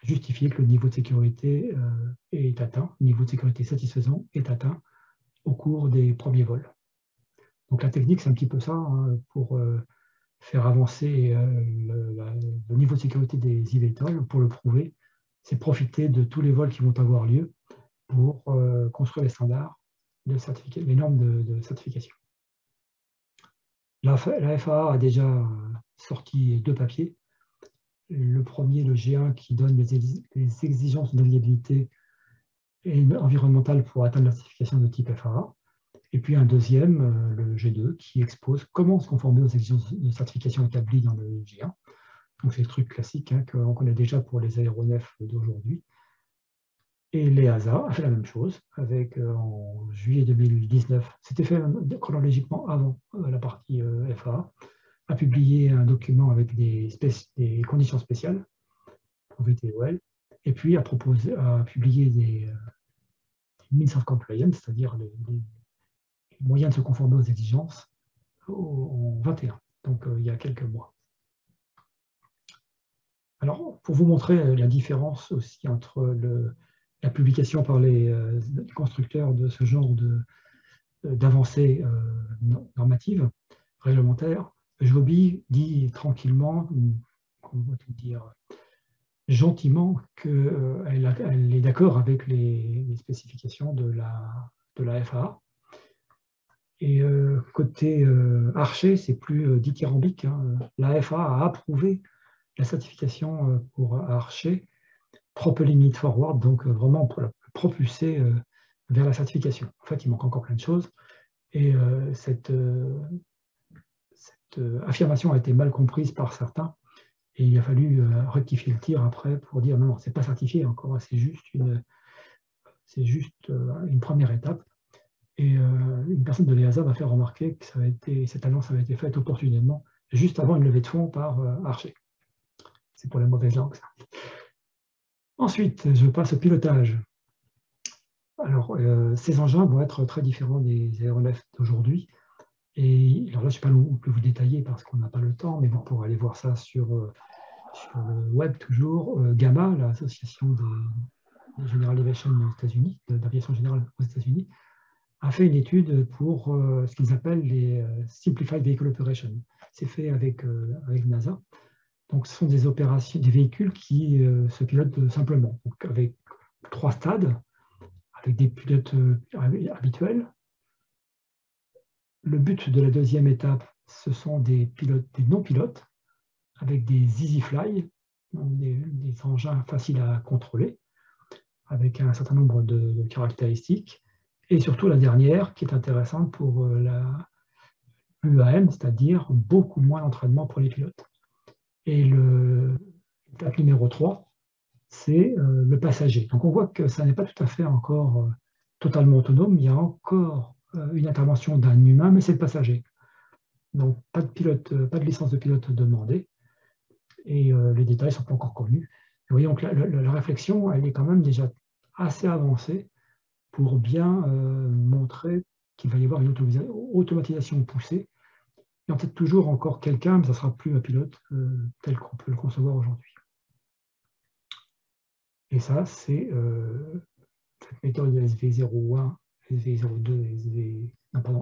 justifier que le niveau de sécurité est atteint, le niveau de sécurité satisfaisant est atteint au cours des premiers vols. Donc la technique, c'est un petit peu ça, hein, pour faire avancer le niveau de sécurité des eVTOL, pour le prouver, c'est profiter de tous les vols qui vont avoir lieu pour construire les standards, les normes de certification. La FAA a déjà sorti 2 papiers. Le premier, le G1, qui donne les exigences de navigabilité et environnementale pour atteindre la certification de type FAA. Et puis un deuxième, le G2, qui expose comment se conformer aux exigences de certification établies dans le G1. Donc c'est le truc classique hein, qu'on connaît déjà pour les aéronefs d'aujourd'hui. Et l'EASA a fait la même chose avec en juillet 2019, c'était fait chronologiquement avant la partie FAA, a publié un document avec des conditions spéciales pour VTOL, et puis a publié des means of compliance, c'est-à-dire les moyens de se conformer aux exigences en 21. donc il y a quelques mois. Alors, pour vous montrer la différence aussi entre la publication par les constructeurs de ce genre d'avancées normatives, réglementaires, Joby dit tranquillement, on va tout dire gentiment, qu'elle est d'accord avec les spécifications de la FAA. Et côté Archer, c'est plus dithyrambique, hein. La FAA a approuvé la certification pour Archer, Propelling It Forward, donc vraiment pour la propulser vers la certification. En fait, il manque encore plein de choses. Et cette affirmation a été mal comprise par certains. Et il a fallu rectifier le tir après pour dire non, ce n'est pas certifié encore, c'est juste une première étape. Et une personne de l'EASA m'a fait remarquer que cette annonce avait été faite opportunément, juste avant une levée de fonds par Archer. C'est pour la mauvaise langue, ça. Ensuite, je passe au pilotage. Alors, ces engins vont être très différents des aéronefs d'aujourd'hui. Et alors là, je ne sais pas non plus vous détailler parce qu'on n'a pas le temps, mais vous pourrez aller voir ça sur le web toujours. GAMA, l'association des General Aviation aux États-Unis, d'aviation générale aux États-Unis, a fait une étude pour ce qu'ils appellent les Simplified Vehicle Operations. C'est fait avec NASA. Donc, ce sont des opérations, des véhicules qui se pilotent simplement, donc avec 3 stades, avec des pilotes habituels. Le but de la deuxième étape, ce sont des non-pilotes, avec des easy fly, donc des engins faciles à contrôler, avec un certain nombre de caractéristiques. Et surtout la dernière, qui est intéressante pour l'UAM, c'est-à-dire beaucoup moins d'entraînement pour les pilotes. Et l'étape numéro 3, c'est le passager. Donc on voit que ça n'est pas tout à fait encore totalement autonome, il y a encore une intervention d'un humain, mais c'est le passager. Donc pas de licence de pilote demandée, et les détails ne sont pas encore connus. Vous voyez, donc la réflexion, elle est quand même déjà assez avancée pour bien montrer qu'il va y avoir une automatisation poussée. Il y a peut-être toujours encore quelqu'un, mais ça ne sera plus un pilote tel qu'on peut le concevoir aujourd'hui. Et ça, c'est cette méthode de SV01, SV02,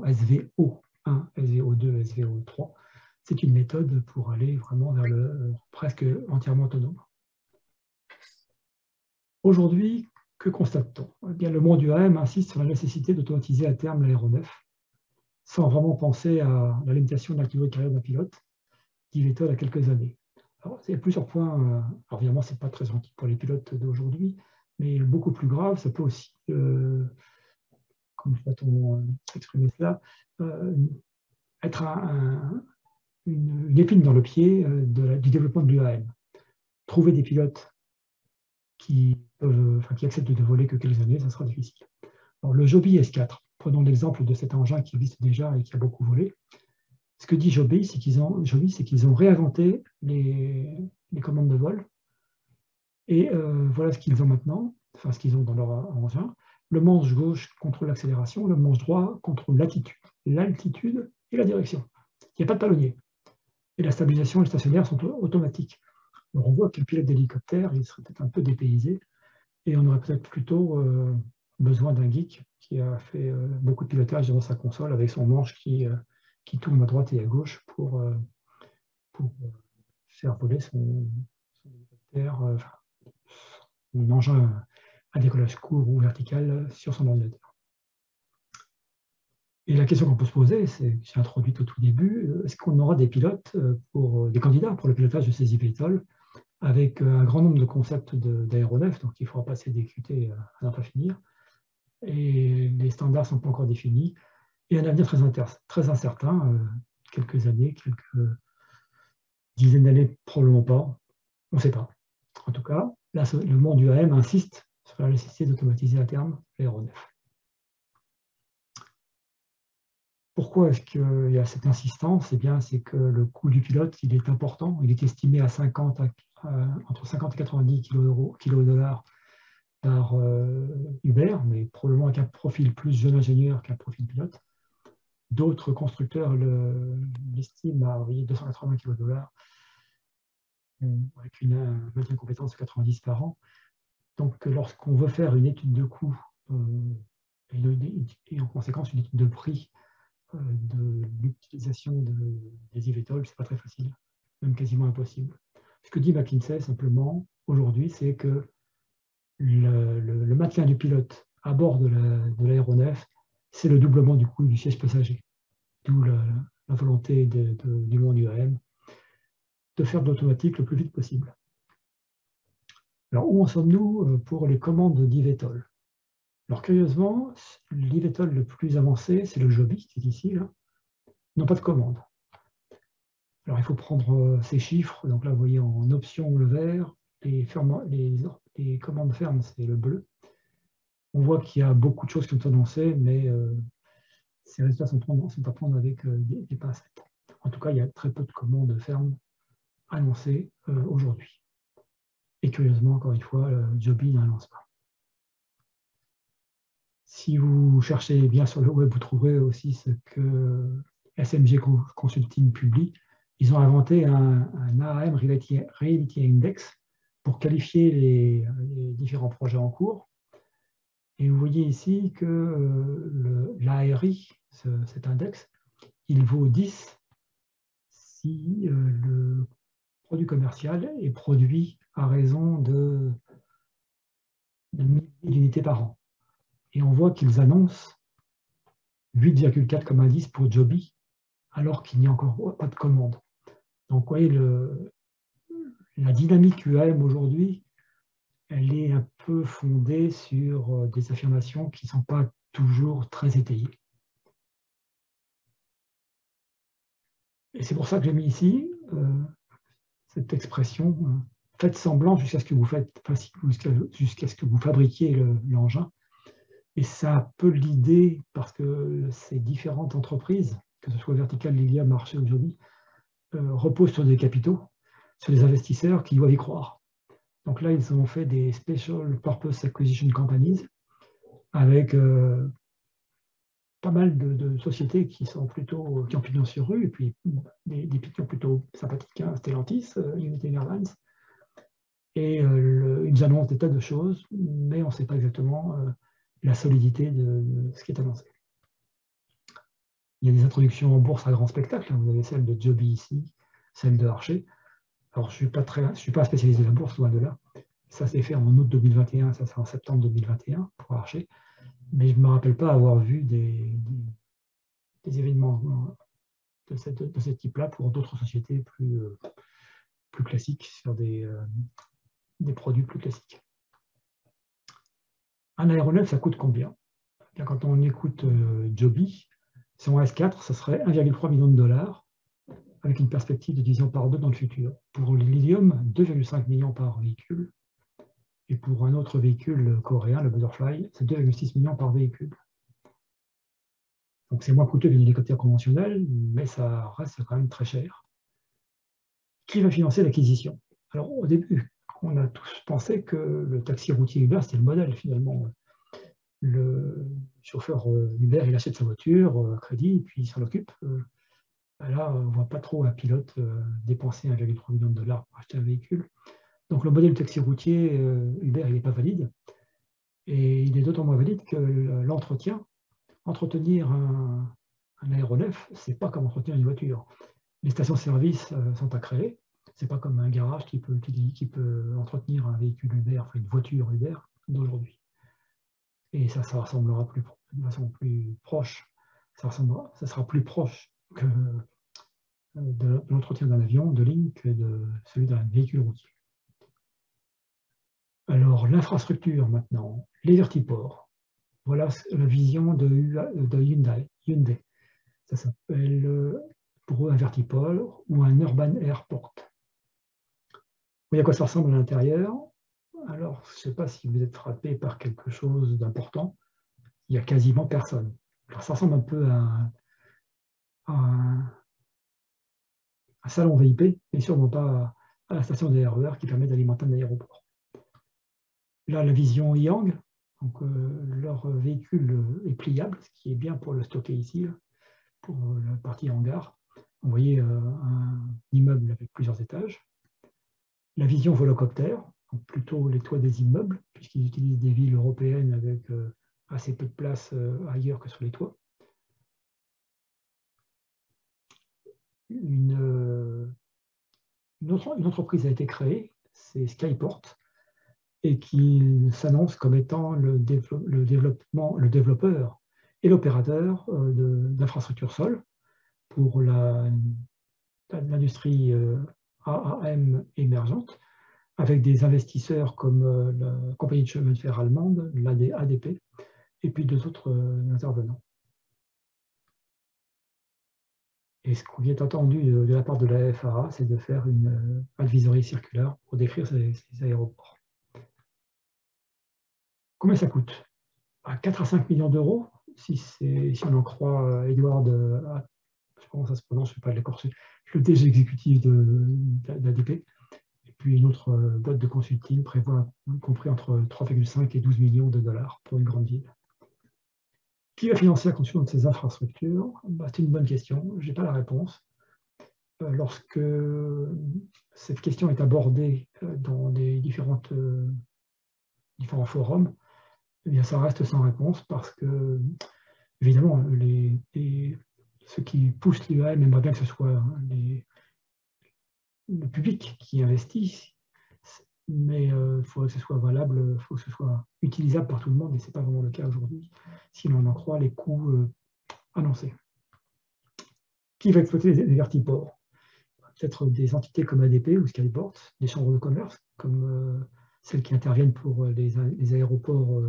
SVO1, SVO2, SVO3. C'est une méthode pour aller vraiment vers le presque entièrement autonome. Aujourd'hui, que constate-t-on? Eh bien, le monde UAM insiste sur la nécessité d'automatiser à terme l'aéronef, sans vraiment penser à la limitation de l'activité de carrière d'un pilote, dit Vettel il y a quelques années. Alors, il y a plusieurs points. Alors, évidemment, ce n'est pas très gentil pour les pilotes d'aujourd'hui, mais beaucoup plus grave, ça peut aussi, comment va-t-on exprimer cela, être une épine dans le pied du développement de l'UAM. Trouver des pilotes qui acceptent de voler que quelques années, ça sera difficile. Alors, le Joby S4, prenons l'exemple de cet engin qui existe déjà et qui a beaucoup volé. Ce que dit Joby, c'est qu'ils ont réinventé les commandes de vol. Et voilà ce qu'ils ont maintenant, enfin ce qu'ils ont dans leur engin. Le manche gauche contrôle l'accélération, le manche droit contrôle l'altitude et la direction. Il n'y a pas de palonnier. Et la stabilisation et le stationnaire sont automatiques. Alors on voit que le pilote d'hélicoptère, il serait peut-être un peu dépaysé, et on aurait peut-être plutôt besoin d'un geek qui a fait beaucoup de pilotage dans sa console avec son manche qui tourne à droite et à gauche pour faire voler son hélicoptère, son engin à décollage court ou vertical sur son ordinateur. Et la question qu'on peut se poser, c'est que j'ai introduite au tout début, est-ce qu'on aura des pilotes, des candidats pour le pilotage de ces eVTOL avec un grand nombre de concepts d'aéronefs, donc il faudra passer des QT à n'en pas finir, et les standards ne sont pas encore définis, et un avenir très incertain, quelques années, quelques dizaines d'années, probablement pas, on ne sait pas. En tout cas, là, le monde UAM insiste sur la nécessité d'automatiser à terme l'aéronef. Pourquoi est-ce qu'il y a cette insistance? Eh bien, c'est que le coût du pilote, il est important. Il est estimé à entre 50 et 90 kg/$ par Uber, mais probablement avec un profil plus jeune ingénieur qu'un profil pilote. D'autres constructeurs l'estiment à 280 kg$ avec un maintien de compétence de 90 par an. Donc, lorsqu'on veut faire une étude de coût et en conséquence une étude de prix de l'utilisation des eVTOL, ce n'est pas très facile, même quasiment impossible. Ce que dit McKinsey, simplement, aujourd'hui, c'est que le maintien du pilote à bord de l'aéronef, c'est le doublement du coût du siège passager. D'où la volonté du monde UAM de faire de l'automatique le plus vite possible. Alors, où en sommes-nous pour les commandes d'eVTOL? Alors, curieusement, l'eVTOL le plus avancé, c'est le Joby, qui est ici, là. Ils n'ont pas de commande. Alors, il faut prendre ces chiffres. Donc là, vous voyez en option le vert, les commandes fermes, c'est le bleu. On voit qu'il y a beaucoup de choses qui sont annoncées, mais ces résultats sont à prendre avec des pincettes. En tout cas, il y a très peu de commandes fermes annoncées aujourd'hui. Et curieusement, encore une fois, Joby n'en lance pas. Si vous cherchez bien sur le web, vous trouverez aussi ce que SMG Consulting publie. Ils ont inventé un AAM Reality Index pour qualifier les différents projets en cours. Et vous voyez ici que l'ARI, cet index, il vaut 10 si le produit commercial est produit à raison de milliers d'unités par an. Et on voit qu'ils annoncent 8,4 comme indice pour Joby, alors qu'il n'y a encore pas de commande. Donc, vous voyez, la dynamique UAM aujourd'hui, elle est un peu fondée sur des affirmations qui ne sont pas toujours très étayées. Et c'est pour ça que j'ai mis ici cette expression faites semblant jusqu'à ce que vous jusqu'à ce que vous fabriquiez l'engin. Et c'est un peu l'idée, parce que ces différentes entreprises, que ce soit Vertical, Lilium, Marché ou Joby, reposent sur des capitaux, sur des investisseurs qui doivent y croire. Donc là, ils ont fait des Special Purpose Acquisition Companies avec pas mal de sociétés qui ont pignon sur rue, et puis des pignons plutôt sympathiques, hein, Stellantis, United Airlines. Et ils annoncent des tas de choses, mais on ne sait pas exactement la solidité de ce qui est annoncé. Il y a des introductions en bourse à grand spectacle. Vous avez celle de Joby ici, celle de Archer. Alors, je ne suis pas spécialisé de la bourse, loin de là. Ça s'est fait en août 2021, ça c'est en septembre 2021 pour Archer. Mais je ne me rappelle pas avoir vu des événements de ce type-là pour d'autres sociétés plus classiques, sur des produits plus classiques. Un aéronef, ça coûte combien? Quand on écoute Joby, son S4, ça serait 1,3 million de dollars, avec une perspective de division par 2 dans le futur. Pour l'Ilium, 2,5 millions par véhicule. Et pour un autre véhicule coréen, le Butterfly, c'est 2,6 millions par véhicule. Donc c'est moins coûteux qu'un hélicoptère conventionnel, mais ça reste quand même très cher. Qui va financer l'acquisition? Alors au début, on a tous pensé que le taxi routier Uber, c'était le modèle finalement. Le chauffeur Uber, il achète sa voiture à crédit, et puis il s'en occupe. Là, on ne voit pas trop un pilote dépenser 1,3 million de dollars pour acheter un véhicule. Donc le modèle taxi routier Uber, il n'est pas valide. Et il est d'autant moins valide que l'entretien, entretenir un aéronef, ce n'est pas comme entretenir une voiture. Les stations-service sont à créer. Ce n'est pas comme un garage qui peut entretenir un véhicule Uber, enfin une voiture Uber d'aujourd'hui. Et ça ressemblera de façon plus proche. Ça sera plus proche que de l'entretien d'un avion de ligne que de celui d'un véhicule routier. Alors, l'infrastructure maintenant, les vertiports. Voilà la vision de Hyundai. Ça s'appelle pour eux un vertiport ou un urban airport. Vous voyez à quoi ça ressemble à l'intérieur? Alors, je ne sais pas si vous êtes frappé par quelque chose d'important. Il n'y a quasiment personne. Alors, ça ressemble un peu à un salon VIP, mais sûrement pas à la station de RER qui permet d'alimenter un aéroport. Là, la vision Yang, donc leur véhicule est pliable, ce qui est bien pour le stocker ici, là, pour la partie hangar. Vous voyez un immeuble avec plusieurs étages. La vision volocoptère, donc plutôt les toits des immeubles, puisqu'ils utilisent des villes européennes avec assez peu de place ailleurs que sur les toits. Une entreprise a été créée, c'est Skyport, et qui s'annonce comme étant le développeur et l'opérateur d'infrastructures sol pour l'industrie AAM émergente, avec des investisseurs comme la compagnie de chemin de fer allemande, l'ADP, et puis deux autres intervenants. Et ce qui est attendu de la part de la FAA, c'est de faire une advisory circulaire pour décrire ces aéroports. Combien ça coûte? 4 à 5 millions d'euros, si on en croit Edward, je sais pas comment ça se prononce, je ne vais pas l'écorcher, le DG exécutif d'ADP. Et puis une autre boîte de consulting prévoit compris entre 3,5 et 12 millions de dollars pour une grande ville. Qui va financer la construction de ces infrastructures? C'est une bonne question, je n'ai pas la réponse. Lorsque cette question est abordée dans des différents forums, eh bien, ça reste sans réponse parce que, évidemment, ceux qui poussent l'UAM aimeraient bien que ce soit le public qui investit, mais il faudrait que ce soit valable, il faut que ce soit utilisable par tout le monde, et ce n'est pas vraiment le cas aujourd'hui, si l'on en croit les coûts annoncés. Qui va exploiter les vertiports? Peut-être des entités comme ADP ou Skyport, des chambres de commerce, comme celles qui interviennent pour les aéroports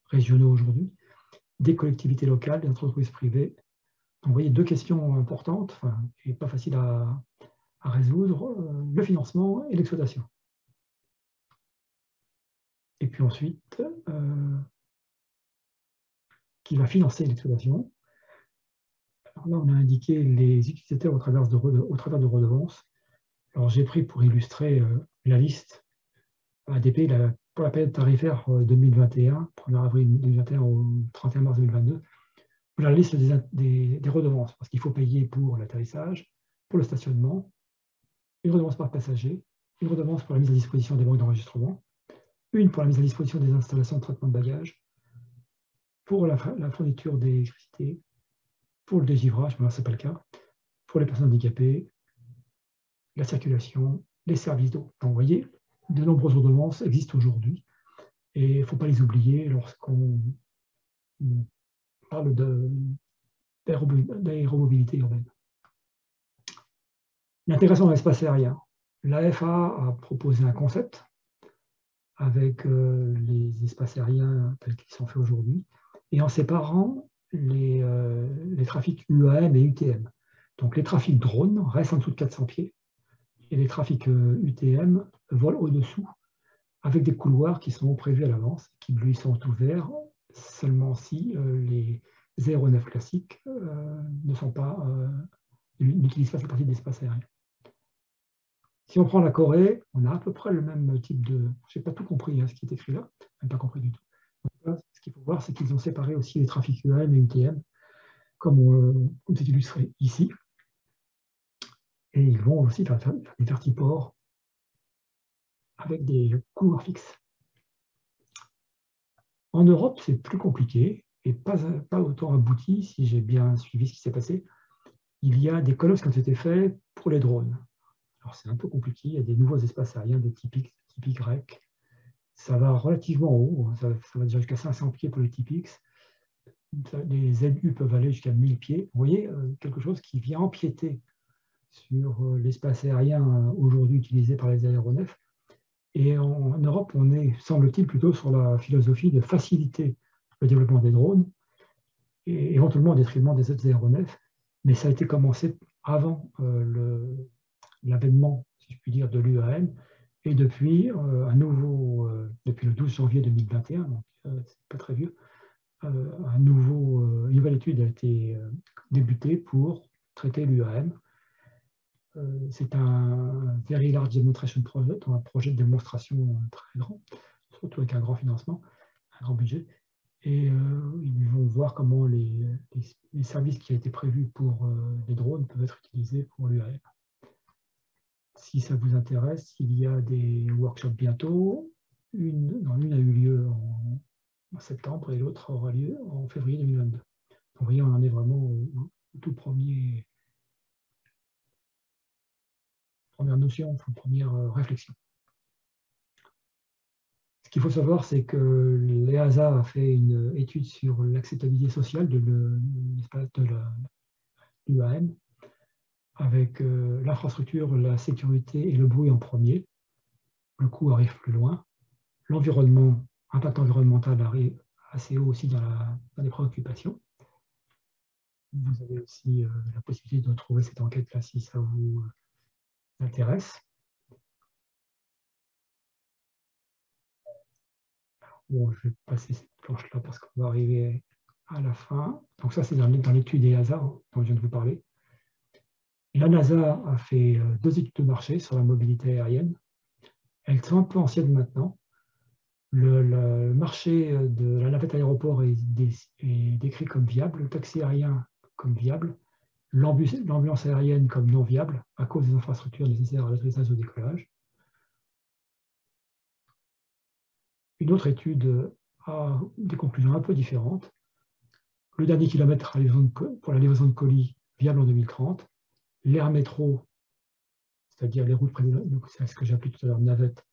régionaux aujourd'hui, des collectivités locales, des entreprises privées. Donc, vous voyez, deux questions importantes, et pas faciles à résoudre, le financement et l'exploitation. Et puis ensuite, qui va financer l'exploitation? Alors là, on a indiqué les utilisateurs au travers de redevances. Alors, j'ai pris pour illustrer la liste ADP pour la période tarifaire 2021, 1er avril 2021 au 31 mars 2022, la liste des redevances, parce qu'il faut payer pour l'atterrissage, pour le stationnement, une redevance par passager, une redevance pour la mise à disposition des banques d'enregistrement, une pour la mise à disposition des installations de traitement de bagages, pour la fourniture d'électricité, pour le dégivrage, mais là, ce n'est pas le cas, pour les personnes handicapées, la circulation, les services d'eau. Donc, vous voyez, de nombreuses redevances existent aujourd'hui et il ne faut pas les oublier lorsqu'on parle d'aéromobilité urbaine. L'intégration dans l'espace aérien. La FAA a proposé un concept avec les espaces aériens tels qu'ils sont faits aujourd'hui et en séparant les trafics UAM et UTM. Donc les trafics drones restent en dessous de 400 pieds et les trafics UTM volent au-dessous avec des couloirs qui sont prévus à l'avance, qui lui sont ouverts seulement si les aéronefs classiques n'utilisent pas cette partie de l'espace aérien. Si on prend la Corée, on a à peu près le même type de... Je n'ai pas tout compris ce qui est écrit là, je n'ai pas compris du tout. En tout cas, ce qu'il faut voir, c'est qu'ils ont séparé aussi les trafics UAM et UTM, comme c'est illustré ici. Et ils vont aussi faire des vertiports avec des couloirs fixes. En Europe, c'est plus compliqué et pas autant abouti, si j'ai bien suivi ce qui s'est passé. Il y a des colosses qui ont été faits pour les drones. Alors c'est un peu compliqué, il y a des nouveaux espaces aériens, des typiques grecs. Ça va relativement haut, ça va déjà jusqu'à 500 pieds pour les typiques. Les ZU peuvent aller jusqu'à 1000 pieds. Vous voyez, quelque chose qui vient empiéter sur l'espace aérien aujourd'hui utilisé par les aéronefs. Et en Europe, on est, semble-t-il, plutôt sur la philosophie de faciliter le développement des drones, et éventuellement au détriment des autres aéronefs. Mais ça a été commencé avant l'avènement, si je puis dire, de l'UAM, et depuis depuis le 12 janvier 2021, donc c'est pas très vieux, une nouvelle étude a été débutée pour traiter l'UAM. C'est un Very Large Demonstration Project, un projet de démonstration très grand, surtout avec un grand financement, un grand budget. Et ils vont voir comment les services qui ont été prévus pour les drones peuvent être utilisés pour l'UAM. Si ça vous intéresse, il y a des workshops bientôt. Une a eu lieu en septembre et l'autre aura lieu en février 2022. Donc, vous voyez, on en est vraiment au tout première notion, première réflexion. Ce qu'il faut savoir, c'est que l'EASA a fait une étude sur l'acceptabilité sociale de l'UAM avec l'infrastructure, la sécurité et le bruit en premier. Le coût arrive plus loin. L'environnement, impact environnemental arrive assez haut aussi dans les préoccupations. Vous avez aussi la possibilité de trouver cette enquête-là si ça vous intéresse. Bon, je vais passer cette planche-là parce qu'on va arriver à la fin. Donc ça, c'est dans l'étude EASA dont je viens de vous parler. La NASA a fait 2 études de marché sur la mobilité aérienne. Elles sont un peu anciennes maintenant. Le marché de la navette aéroport est décrit comme viable, le taxi aérien comme viable, l'ambulance aérienne comme non viable à cause des infrastructures nécessaires à l'atterrissage au décollage. Une autre étude a des conclusions un peu différentes. Le dernier kilomètre pour la livraison de colis viable en 2030. L'air métro, c'est-à-dire les routes c'est ce que j'ai appelé tout à l'heure navette,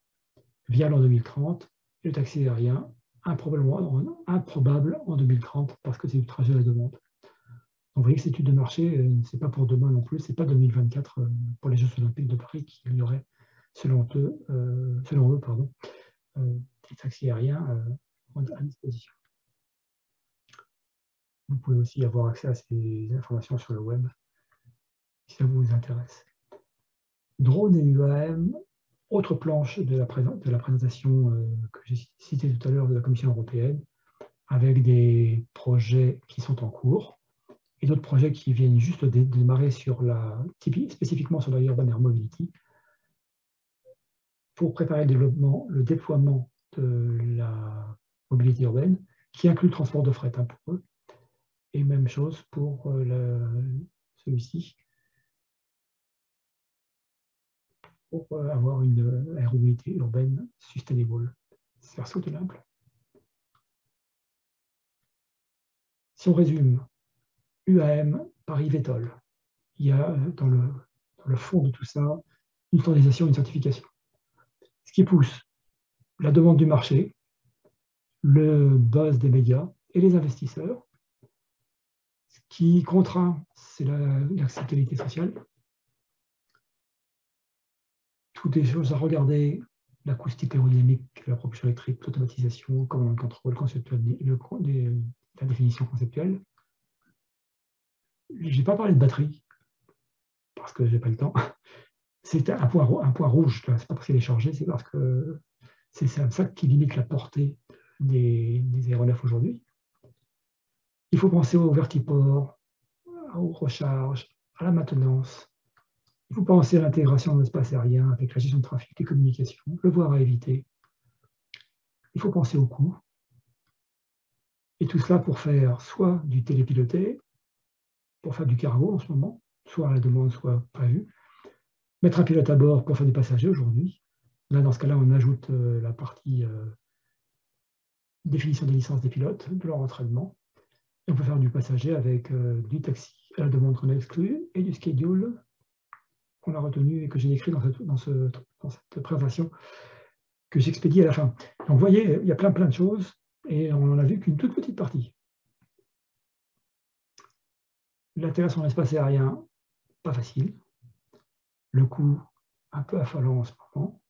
viable en 2030. Et le taxi aérien, improbable en 2030 parce que c'est du trajet à la demande. Donc vous voyez que cette étude de marché, ce n'est pas pour demain non plus, ce n'est pas 2024 pour les Jeux Olympiques de Paris qu'il y aurait, selon eux, des taxis aériens à disposition. Vous pouvez aussi avoir accès à ces informations sur le web, si ça vous intéresse. Drone et UAM, autre planche de la présentation que j'ai citée tout à l'heure de la Commission européenne, avec des projets qui sont en cours et d'autres projets qui viennent juste de démarrer spécifiquement sur la Urban Air Mobility pour préparer le déploiement de la mobilité urbaine qui inclut le transport de fret pour eux. Et même chose pour celui-ci, pour avoir une aéromobilité urbaine sustainable, c'est soutenable. Si on résume, UAM, Paris-Vétol, il y a dans le fond de tout ça une standardisation, une certification. Ce qui pousse la demande du marché, le buzz des médias et les investisseurs. Ce qui contraint, c'est l'acceptabilité sociale. Toutes les choses à regarder, l'acoustique aérodynamique, la propulsion électrique, l'automatisation, comment on contrôle la définition conceptuelle. Je n'ai pas parlé de batterie, parce que je n'ai pas le temps. C'est un point rouge, ce n'est pas parce qu'il est chargé, c'est parce que c'est ça qui limite la portée des aéronefs aujourd'hui. Il faut penser au vertiport, aux recharges, à la maintenance. Il faut penser à l'intégration de l'espace aérien avec la gestion de trafic, les communications, le voir à éviter. Il faut penser au coût. Et tout cela pour faire soit du télépiloté, pour faire du cargo en ce moment, soit à la demande, soit prévu. Mettre un pilote à bord pour faire du passager aujourd'hui. Là, dans ce cas-là, on ajoute la partie définition des licences des pilotes, de leur entraînement. Et on peut faire du passager avec du taxi à la demande qu'on a exclu et du schedule qu'on a retenu et que j'ai écrit dans cette présentation que j'expédie à la fin. Donc, vous voyez, il y a plein de choses et on n'en a vu qu'une toute petite partie. L'intégration dans l'espace aérien, pas facile. Le coût, un peu affolant en ce moment.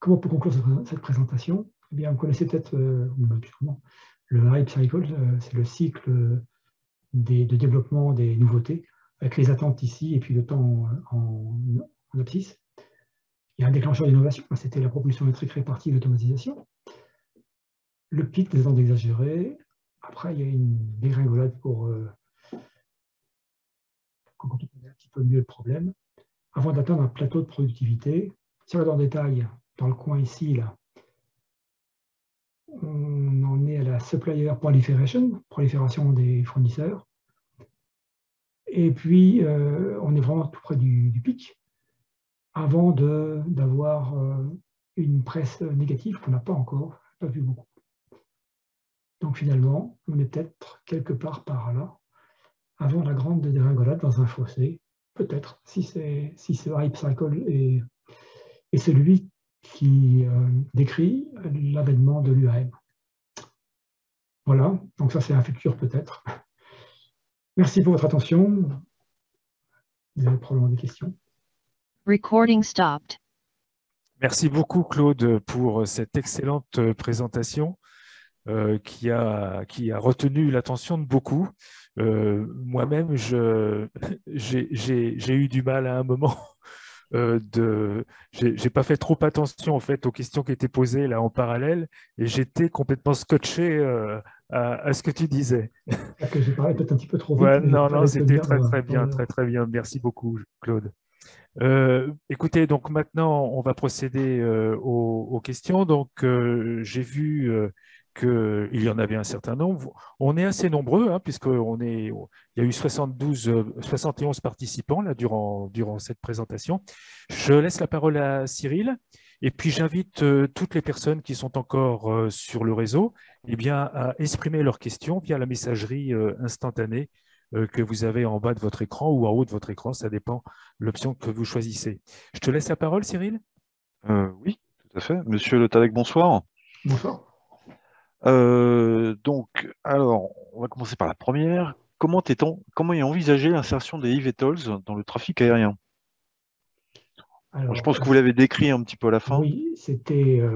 Comment on peut conclure cette présentation? Eh bien, vous connaissez peut-être, le hype cycle, c'est le cycle de développement des nouveautés, avec les attentes ici et puis le temps en abscisse. Il y a un déclencheur d'innovation, c'était la propulsion électrique répartie et l'automatisation. Le pic des attentes exagérées. Après, il y a une dégringolade pour comprendre un petit peu mieux le problème, avant d'atteindre un plateau de productivité. Si on regarde en détail, dans le coin ici, là, on en est à la supplier prolifération des fournisseurs. Et puis, on est vraiment tout près du pic, avant d'avoir une presse négative qu'on n'a pas encore, pas vu beaucoup. Donc finalement, on est peut-être quelque part par là, avant la grande dégringolade dans un fossé, peut-être, si ce hype cycle est celui qui décrit l'avènement de l'UAM. Voilà, donc ça c'est un futur peut-être. Merci pour votre attention. Vous avez probablement des questions. Recording stopped. Merci beaucoup, Claude, pour cette excellente présentation qui a retenu l'attention de beaucoup. Moi-même, j'ai eu du mal à un moment. J'ai pas fait trop attention en fait aux questions qui étaient posées là en parallèle et j'étais complètement scotché à ce que tu disais. Que j'ai parlé peut-être un petit peu trop vite. Ouais, Mais non, c'était très très bien. Merci beaucoup, Claude. Écoutez, donc maintenant, on va procéder aux questions. Donc, j'ai vu qu'il y en avait un certain nombre. On est assez nombreux, hein, il y a eu 71 participants là, durant cette présentation. Je laisse la parole à Cyril. Et puis, j'invite toutes les personnes qui sont encore sur le réseau eh bien, à exprimer leurs questions via la messagerie instantanée que vous avez en bas de votre écran ou en haut de votre écran, ça dépend de l'option que vous choisissez. Je te laisse la parole, Cyril. Oui, tout à fait. Monsieur Le Tallec, bonsoir. Bonsoir. Donc, alors, on va commencer par la première. Comment est envisagé l'insertion des eVTOLs dans le trafic aérien? Alors, je pense que vous l'avez décrit un petit peu à la fin. Oui, c'était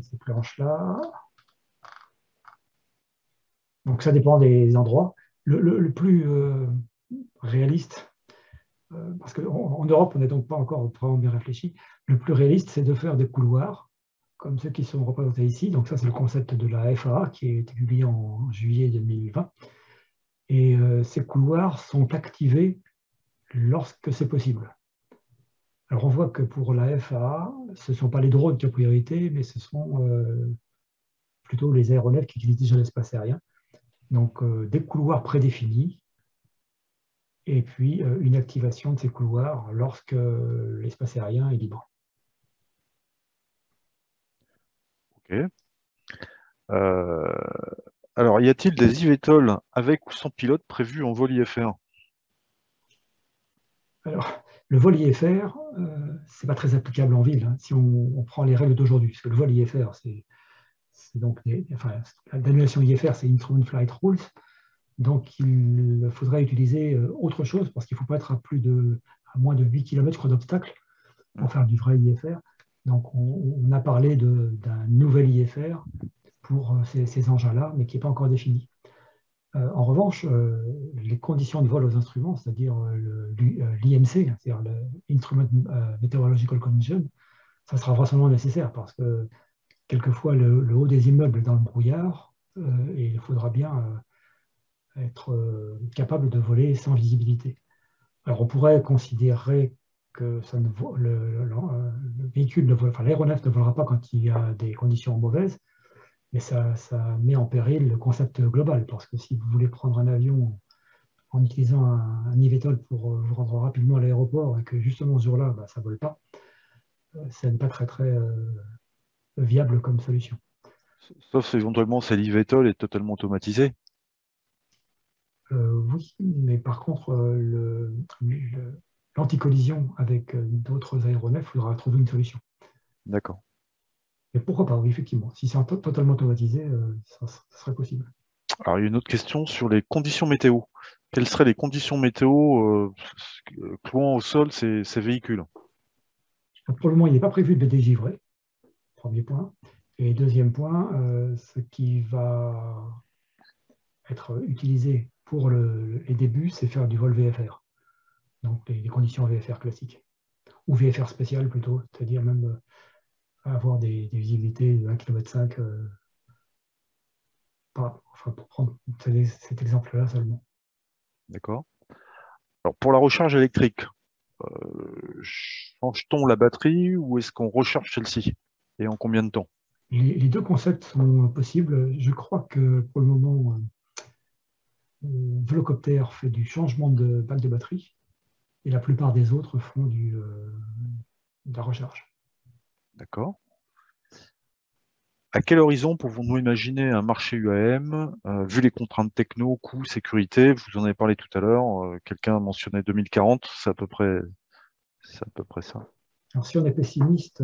ces planches-là. Donc, ça dépend des endroits. Le plus réaliste, parce qu'en Europe, on n'est donc pas encore vraiment bien réfléchi, le plus réaliste, c'est de faire des couloirs, comme ceux qui sont représentés ici. Donc, ça, c'est le concept de la FAA qui a été publié en juillet 2020. Et ces couloirs sont activés lorsque c'est possible. Alors, on voit que pour la FAA, ce ne sont pas les drones qui ont priorité, mais ce sont plutôt les aéronefs qui utilisent déjà l'espace aérien. Donc, des couloirs prédéfinis, et puis une activation de ces couloirs lorsque l'espace aérien est libre. Ok. Alors, y a-t-il des eVTOL avec ou sans pilote prévus en vol IFR? Alors, le vol IFR, ce n'est pas très applicable en ville, hein, si on prend les règles d'aujourd'hui, parce que le vol IFR, c'est donc l'annulation IFR, c'est Instrument Flight Rules, donc il faudrait utiliser autre chose, parce qu'il ne faut pas être à moins de 8 km d'obstacle pour faire du vrai IFR. Donc on a parlé d'un nouvel IFR pour ces engins-là, mais qui n'est pas encore défini. En revanche, les conditions de vol aux instruments, c'est-à-dire l'IMC, c'est-à-dire l'Instrument Meteorological Condition, ça sera vraisemblablement nécessaire parce que quelquefois le haut des immeubles est dans le brouillard et il faudra bien être capable de voler sans visibilité. Alors on pourrait considérer que le véhicule l'aéronef ne volera pas quand il y a des conditions mauvaises, mais ça met en péril le concept global, parce que si vous voulez prendre un avion en utilisant un eVTOL pour vous rendre rapidement à l'aéroport et que justement ce jour-là, ça ne vole pas, ça n'est pas très viable comme solution. Sauf éventuellement si l'eVTOL est totalement automatisé. Oui, mais par contre, l'anticollision avec d'autres aéronefs, il faudra trouver une solution. D'accord. Mais pourquoi pas, oui, effectivement. Si c'est totalement automatisé, ça serait possible. Alors, il y a une autre question sur les conditions météo. Quelles seraient les conditions météo clouant au sol ces véhicules? Pour le moment, il n'est pas prévu de dégivrer, premier point. Et deuxième point, ce qui va être utilisé pour les débuts, c'est faire du vol VFR. Donc les conditions VFR classiques. Ou VFR spécial plutôt, c'est-à-dire même avoir des visibilités de 1,5 km, pour prendre cet exemple-là seulement. D'accord. Alors, pour la recharge électrique, change-t-on la batterie ou est-ce qu'on recharge celle-ci? Et en combien de temps? Les deux concepts sont possibles. Je crois que pour le moment, Volocopter fait du changement de balle de batterie et la plupart des autres font de la recharge. D'accord. À quel horizon pouvons-nous imaginer un marché UAM, vu les contraintes techno, coûts, sécurité? Vous en avez parlé tout à l'heure. Quelqu'un a mentionné 2040, c'est à peu près ça. Alors, si on est pessimiste,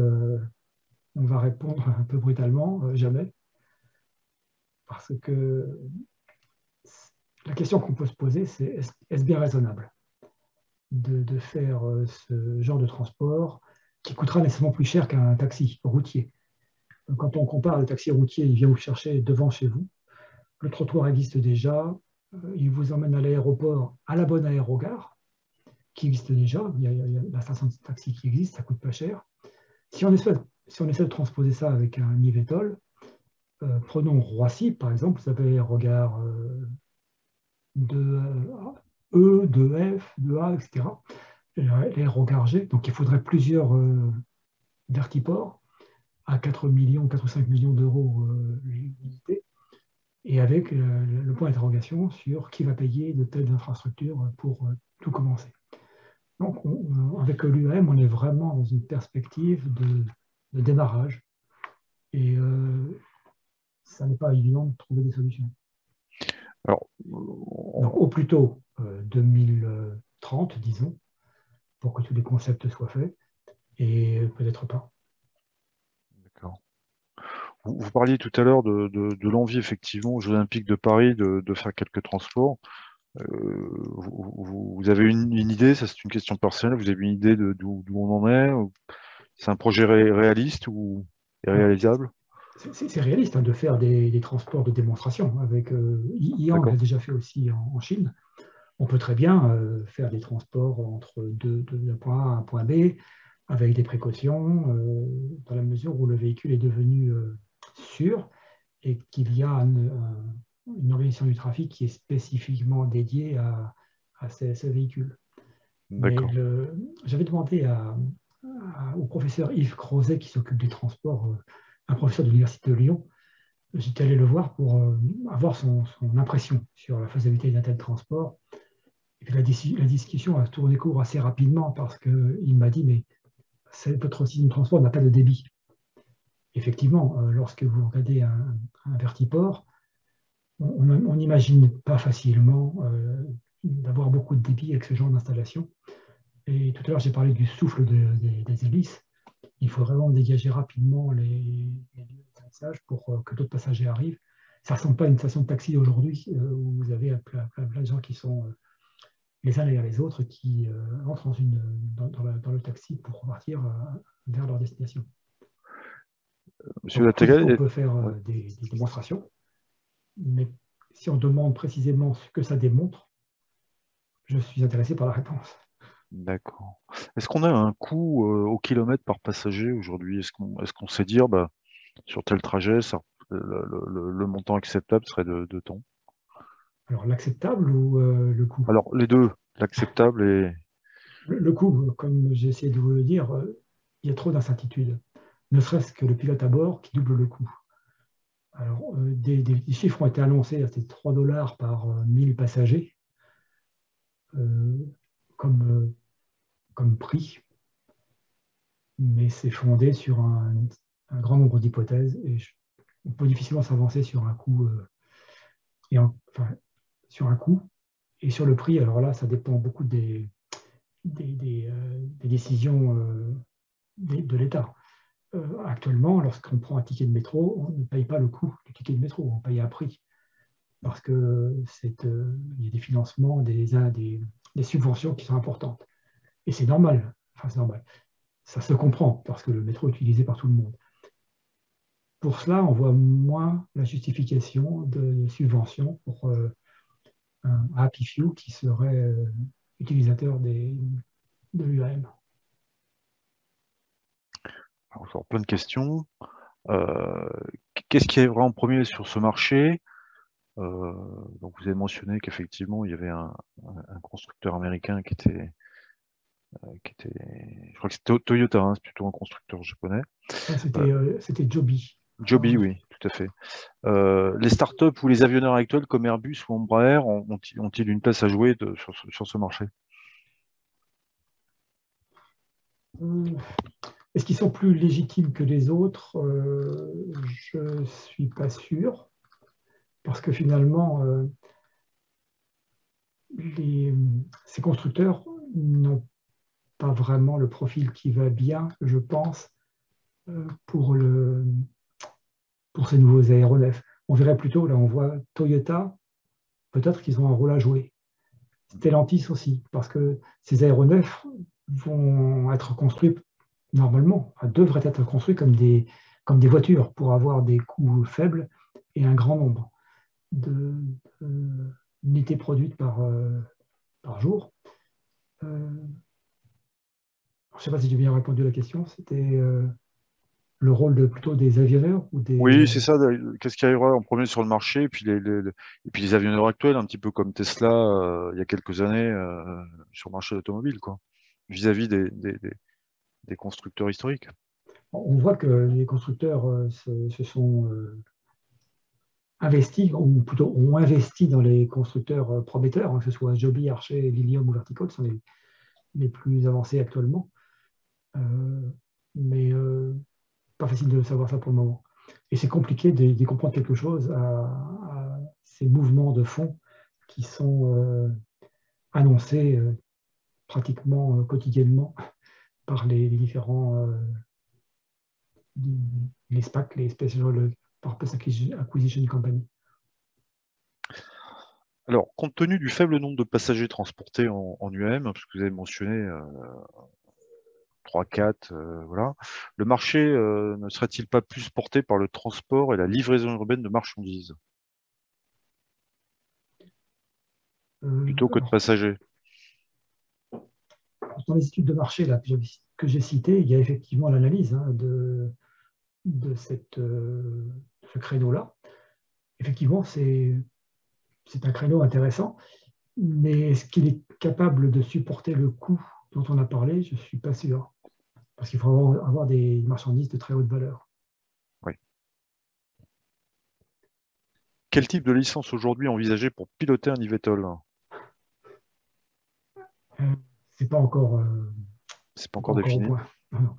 on va répondre un peu brutalement, jamais. Parce que la question qu'on peut se poser, c'est est-ce bien raisonnable de faire ce genre de transport qui coûtera nécessairement plus cher qu'un taxi routier. Quand on compare le taxi routier, il vient vous chercher devant chez vous. Le trottoir existe déjà. Il vous emmène à l'aéroport, à la bonne aérogare, qui existe déjà. Il y a la station de taxi qui existe, ça coûte pas cher. Si on essaie de transposer ça avec un Yvetol, prenons Roissy, par exemple, vous avez l'aérogare de E, de F, de A, etc. L'aérogare G. Donc il faudrait plusieurs vertiports à 4 millions, 4 ou 5 millions d'euros l'unité, et avec le point d'interrogation sur qui va payer de telles infrastructures pour tout commencer. Donc, avec l'UAM, on est vraiment dans une perspective de démarrage, et ça n'est pas évident de trouver des solutions. Alors, Donc, au plus tôt 2030, disons, pour que tous les concepts soient faits, et peut-être pas. d'accord. Vous parliez tout à l'heure de l'envie, effectivement, aux Jeux Olympiques de Paris de faire quelques transports. Vous avez une idée, ça c'est une question personnelle, vous avez une idée d'où on en est? C'est un projet réaliste ou réalisable? C'est réaliste de faire des transports de démonstration. Avec Yang l'a déjà fait aussi en Chine. On peut très bien faire des transports entre un point A à un point B avec des précautions dans la mesure où le véhicule est devenu sûr et qu'il y a une organisation du trafic qui est spécifiquement dédiée à ces véhicules. Mais j'avais demandé au professeur Yves Crozet qui s'occupe des transports, un professeur de l'Université de Lyon. J'étais allé le voir pour avoir son impression sur la faisabilité d'un tel transport. Et puis la discussion a tourné court assez rapidement parce qu'il m'a dit, mais votre système de transport n'a pas de débit. Effectivement, lorsque vous regardez un vertiport, on n'imagine pas facilement d'avoir beaucoup de débit avec ce genre d'installation. Et tout à l'heure, j'ai parlé du souffle des hélices. Il faut vraiment dégager rapidement les lieux d'atterrissage pour que d'autres passagers arrivent. Ça ne ressemble pas à une station de taxi aujourd'hui où vous avez plein de gens qui sont les uns derrière les autres qui entrent dans le taxi pour repartir vers leur destination. Monsieur Donc, Lategal, on peut faire des démonstrations, mais si on demande précisément ce que ça démontre, je suis intéressé par la réponse. d'accord. Est-ce qu'on a un coût au kilomètre par passager aujourd'hui? Est-ce qu'on sait dire, sur tel trajet, le montant acceptable serait de temps? Alors, l'acceptable ou le coût? Alors, les deux, l'acceptable et... Le coût, comme j'ai essayé de vous le dire, il y a trop d'incertitudes. Ne serait-ce que le pilote à bord qui double le coût. Alors, des chiffres ont été annoncés, c'est 3 $ par 1000 passagers comme prix, mais c'est fondé sur un grand nombre d'hypothèses et on peut difficilement s'avancer sur un coût sur un coût et sur le prix. Alors là, ça dépend beaucoup des décisions de l'État. Actuellement, lorsqu'on prend un ticket de métro, on ne paye pas le coût du ticket de métro, on paye un prix. Parce qu'il y a des financements, des subventions qui sont importantes. Et c'est normal. Enfin, c'est normal. Ça se comprend parce que le métro est utilisé par tout le monde. Pour cela, on voit moins la justification de subventions pour un Happy Few qui serait utilisateur de l'UAM. Alors, plein de questions. Qu'est-ce qui arrivera en premier sur ce marché? Donc vous avez mentionné qu'effectivement, il y avait un constructeur américain qui était, je crois que c'était Toyota, hein, c'est plutôt un constructeur japonais. C'était Joby. Joby, oui, tout à fait. Les startups ou les avionneurs actuels comme Airbus ou Embraer ont-ils une place à jouer sur ce marché? Est-ce qu'ils sont plus légitimes que les autres? Je ne suis pas sûr, parce que finalement, ces constructeurs n'ont pas vraiment le profil qui va bien, je pense, pour ces nouveaux aéronefs. On verrait plutôt, là on voit Toyota, peut-être qu'ils ont un rôle à jouer. Stellantis aussi, parce que ces aéronefs vont être construits normalement, devraient être construits comme des voitures pour avoir des coûts faibles et un grand nombre d'unités produites par jour. Je ne sais pas si j'ai bien répondu à la question. C'était le rôle plutôt des avionneurs ou des... Oui, c'est ça. Qu'est-ce qui arrivera en premier sur le marché? Et puis les avionneurs actuels, un petit peu comme Tesla il y a quelques années sur le marché automobile, quoi, vis-à-vis des constructeurs historiques. On voit que les constructeurs se sont investis, ou plutôt ont investi dans les constructeurs prometteurs, hein, que ce soit Joby, Archer, Lilium ou Vertical, sont les plus avancés actuellement. Mais pas facile de savoir ça pour le moment. Et c'est compliqué d'y comprendre quelque chose à ces mouvements de fonds qui sont annoncés pratiquement quotidiennement par les différents les SPAC, les Special Purpose Acquisition Company. Alors, compte tenu du faible nombre de passagers transportés en UAM, parce que vous avez mentionné 3, 4, voilà, le marché ne serait-il pas plus porté par le transport et la livraison urbaine de marchandises plutôt que de passagers? Dans les études de marché là, que j'ai citées, il y a effectivement l'analyse de ce créneau-là. Effectivement, c'est un créneau intéressant, mais est-ce qu'il est capable de supporter le coût dont on a parlé? Je ne suis pas sûr, parce qu'il faut avoir des marchandises de très haute valeur. Oui. Quel type de licence aujourd'hui envisagée pour piloter un eVTOL? C'est pas encore, c'est pas encore au défini. point. Non.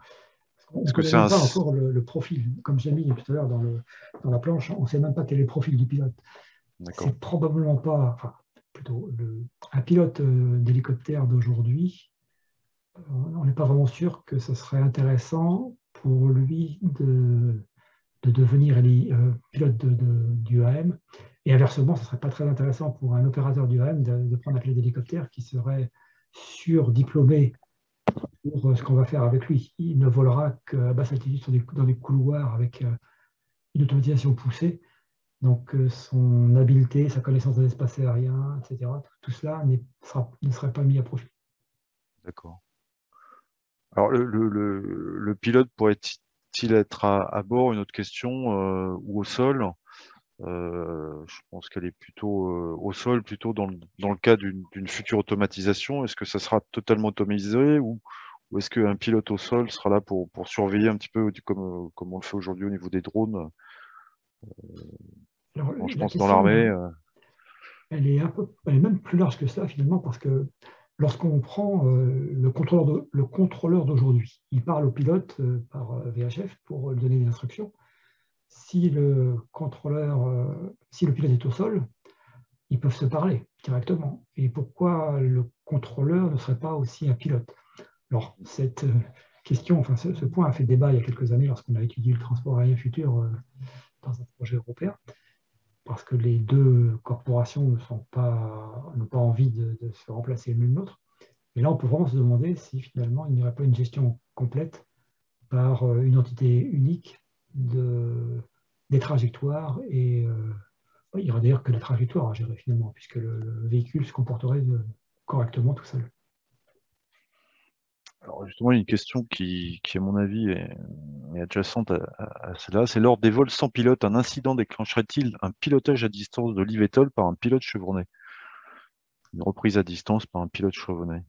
On ne Est-ce que connaît c'est même pas encore le profil. Comme j'ai mis tout à l'heure dans la planche, on ne sait même pas quel est le profil du pilote. C'est probablement pas, enfin, plutôt un pilote d'hélicoptère d'aujourd'hui. On n'est pas vraiment sûr que ce serait intéressant pour lui de devenir pilote du AM. Et inversement, ce ne serait pas très intéressant pour un opérateur du AM de prendre la clé d'hélicoptère qui serait surdiplômé pour ce qu'on va faire avec lui. Il ne volera qu'à basse altitude dans des couloirs avec une automatisation poussée. Donc son habileté, sa connaissance de l'espace aérien, etc., tout cela ne serait pas mis à profit. D'accord. Alors le pilote pourrait-il être à bord, une autre question, ou au sol? Je pense qu'elle est plutôt au sol, plutôt dans le cas d'une future automatisation. Est-ce que ça sera totalement automatisé ou est-ce qu'un pilote au sol sera là pour surveiller un petit peu comme on le fait aujourd'hui au niveau des drones? Alors, Je la pense dans question, l'armée. elle est même plus large que ça finalement, parce que lorsqu'on prend le contrôleur d'aujourd'hui, il parle au pilote par VHF pour lui donner des instructions. Si le pilote est au sol, ils peuvent se parler directement. Et pourquoi le contrôleur ne serait pas aussi un pilote? Alors, cette question, enfin, ce point a fait débat il y a quelques années lorsqu'on a étudié le transport aérien futur dans un projet européen, parce que les deux corporations n'ont pas envie de se remplacer l'une l'autre. Et là, on peut vraiment se demander si finalement il n'y aurait pas une gestion complète par une entité unique des trajectoires. Et il n'y aurait d'ailleurs que la trajectoire à gérer finalement, puisque le véhicule se comporterait correctement tout seul. Alors justement, une question qui à mon avis, est adjacente à celle-là, c'est lors des vols sans pilote, un incident déclencherait-il un pilotage à distance de l'eVTOL par un pilote chevronné? Une reprise à distance par un pilote chevronné?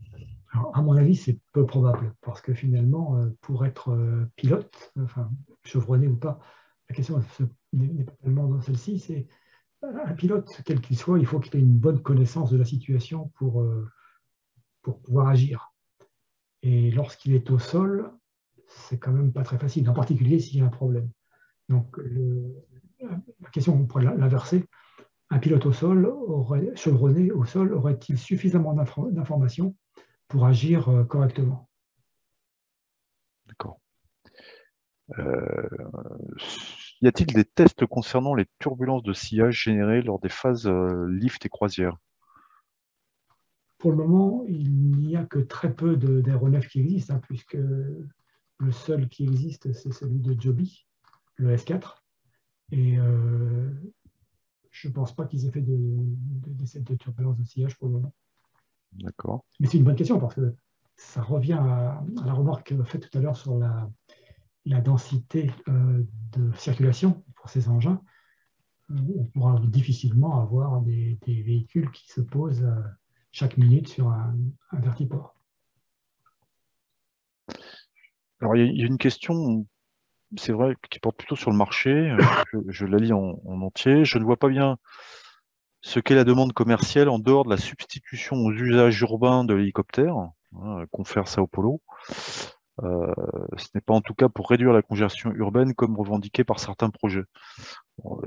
Alors, à mon avis, c'est peu probable, parce que finalement, pour être pilote, enfin, chevronné ou pas, la question n'est pas tellement dans celle-ci, c'est un pilote, quel qu'il soit, il faut qu'il ait une bonne connaissance de la situation pour pouvoir agir. Et lorsqu'il est au sol, c'est quand même pas très facile, en particulier s'il y a un problème. Donc, la question, on pourrait l'inverser. Un pilote au sol, chevronné au sol, aurait-il suffisamment d'informations pour agir correctement? D'accord. Y a-t-il des tests concernant les turbulences de sillage générées lors des phases lift et croisière? Pour le moment, il n'y a que très peu d'aéronefs qui existent, hein, puisque le seul qui existe, c'est celui de Joby, le S4. Et je ne pense pas qu'ils aient fait d'essais de turbulence de sillage pour le moment. D'accord. Mais c'est une bonne question, parce que ça revient à la remarque faite tout à l'heure sur la densité de circulation pour ces engins. On pourra difficilement avoir des véhicules qui se posent chaque minute sur un vertiport. Alors, il y a une question, c'est vrai, qui porte plutôt sur le marché. Je la lis en entier. Je ne vois pas bien ce qu'est la demande commerciale en dehors de la substitution aux usages urbains de l'hélicoptère, hein, confère Sao Paulo. Ce n'est pas en tout cas pour réduire la congestion urbaine comme revendiqué par certains projets. Bon,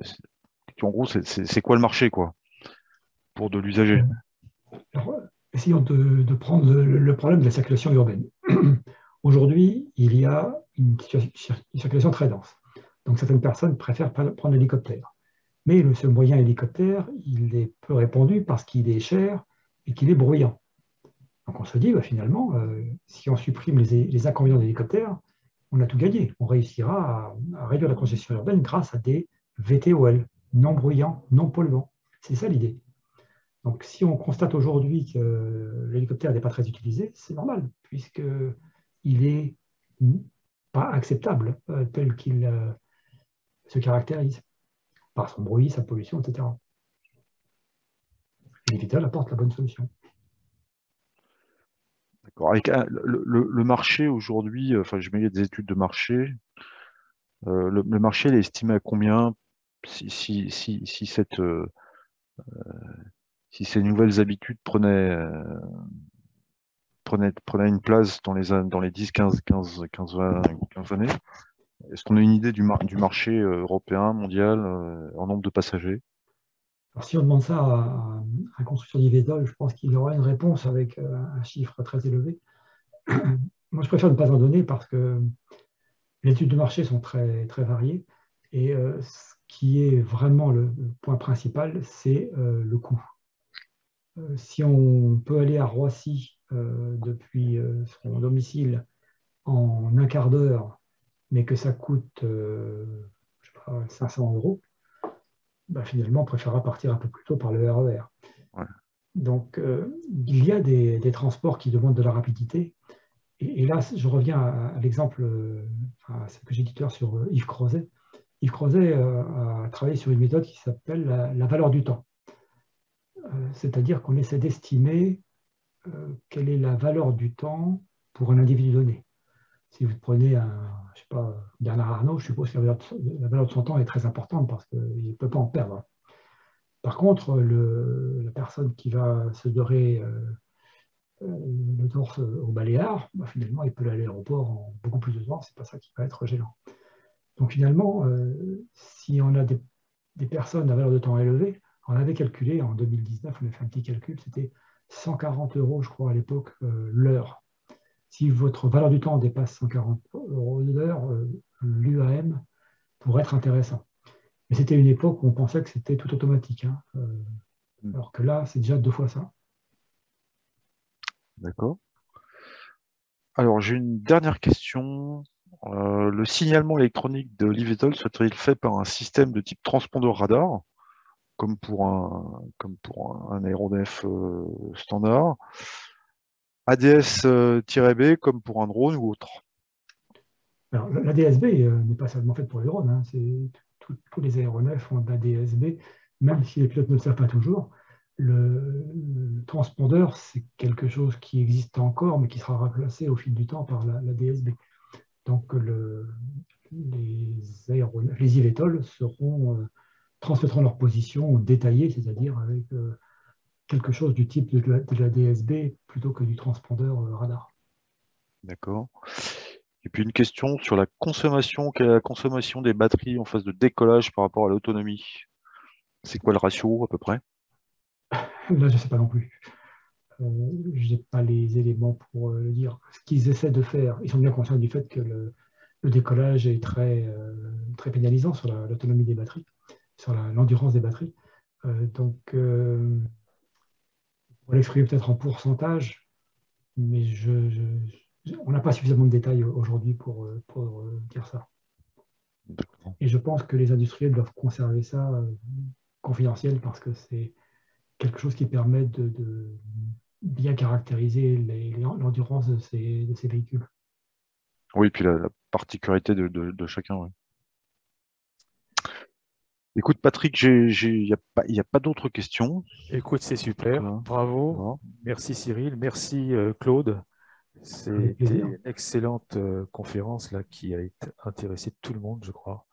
en gros, c'est quoi le marché, quoi, pour de l'usager? Alors, essayons de prendre le problème de la circulation urbaine. Aujourd'hui, il y a une circulation très dense. Donc, certaines personnes préfèrent prendre l'hélicoptère. Mais ce moyen hélicoptère, il est peu répandu parce qu'il est cher et qu'il est bruyant. Donc, on se dit, finalement, si on supprime les inconvénients de l'hélicoptère, on a tout gagné. On réussira à réduire la congestion urbaine grâce à des VTOL, non bruyants, non polluants. C'est ça l'idée. Donc, si on constate aujourd'hui que l'hélicoptère n'est pas très utilisé, c'est normal, puisqu'il n'est pas acceptable tel qu'il se caractérise par son bruit, sa pollution, etc. Et l'hôpital apporte la bonne solution. D'accord. Avec le marché aujourd'hui, enfin, je mets des études de marché. Le marché il est estimé à combien si ces nouvelles habitudes prenaient une place dans les 10, 15 années? Est-ce qu'on a une idée du marché européen, mondial, en nombre de passagers? Alors, si on demande ça à un constructeur d'IVTOL, je pense qu'il y aura une réponse avec un chiffre très élevé. Moi, je préfère ne pas en donner parce que les études de marché sont très, très variées. Et ce qui est vraiment le point principal, c'est le coût. Si on peut aller à Roissy depuis son domicile en un quart d'heure, mais que ça coûte je sais pas, 500 €, finalement, on préférera partir un peu plus tôt par le RER. Ouais. Donc, il y a des transports qui demandent de la rapidité. Et là, je reviens à l'exemple, à ce que j'ai dit tout à l'heure sur Yves Crozet. Yves Crozet a travaillé sur une méthode qui s'appelle la valeur du temps. C'est-à-dire qu'on essaie d'estimer quelle est la valeur du temps pour un individu donné. Si vous prenez je sais pas, Bernard Arnault, je suppose que la valeur de son temps est très importante parce qu'il ne peut pas en perdre. Par contre, la personne qui va se dorer le torse au Baléares, finalement, il peut aller à l'aéroport en beaucoup plus de temps, c'est pas ça qui va être gênant. Donc finalement, si on a des personnes à valeur de temps élevée, on avait calculé en 2019, on a fait un petit calcul, c'était 140 € je crois à l'époque l'heure. Si votre valeur du temps dépasse 140 € l'heure, l'UAM pourrait être intéressant. Mais c'était une époque où on pensait que c'était tout automatique, hein, alors que là, c'est déjà 2 fois ça. D'accord. Alors, j'ai une dernière question. Le signalement électronique de l'eVTOL serait-il fait par un système de type transpondeur radar, comme pour un aéronef standard, ADS-B comme pour un drone ou autre? Alors, la DSB n'est pas seulement faite pour les drones, hein, tous les aéronefs ont de la DSB, même si les pilotes ne le savent pas toujours. Le transpondeur, c'est quelque chose qui existe encore, mais qui sera remplacé au fil du temps par la DSB. Donc, les eVTOL transmettront leur position détaillée, c'est-à-dire avec quelque chose du type de la DSB plutôt que du transpondeur radar. D'accord. Et puis une question sur la consommation. Quelle est la consommation des batteries en phase de décollage par rapport à l'autonomie? C'est quoi le ratio à peu près? Là, je ne sais pas non plus. Je n'ai pas les éléments pour le dire. Ce qu'ils essaient de faire, ils sont bien conscients du fait que le décollage est très pénalisant sur l'autonomie des batteries, sur l'endurance des batteries. Donc, on va l'exprimer peut-être en pourcentage, mais on n'a pas suffisamment de détails aujourd'hui pour dire ça. Et je pense que les industriels doivent conserver ça confidentiel parce que c'est quelque chose qui permet de bien caractériser l'endurance de ces véhicules. Oui, puis la particularité de chacun. Ouais. Écoute, Patrick, il n'y a pas d'autres questions. Écoute, c'est super. Bravo. Voilà. Merci Cyril. Merci Claude. C'était une excellente conférence là, qui a intéressé tout le monde, je crois.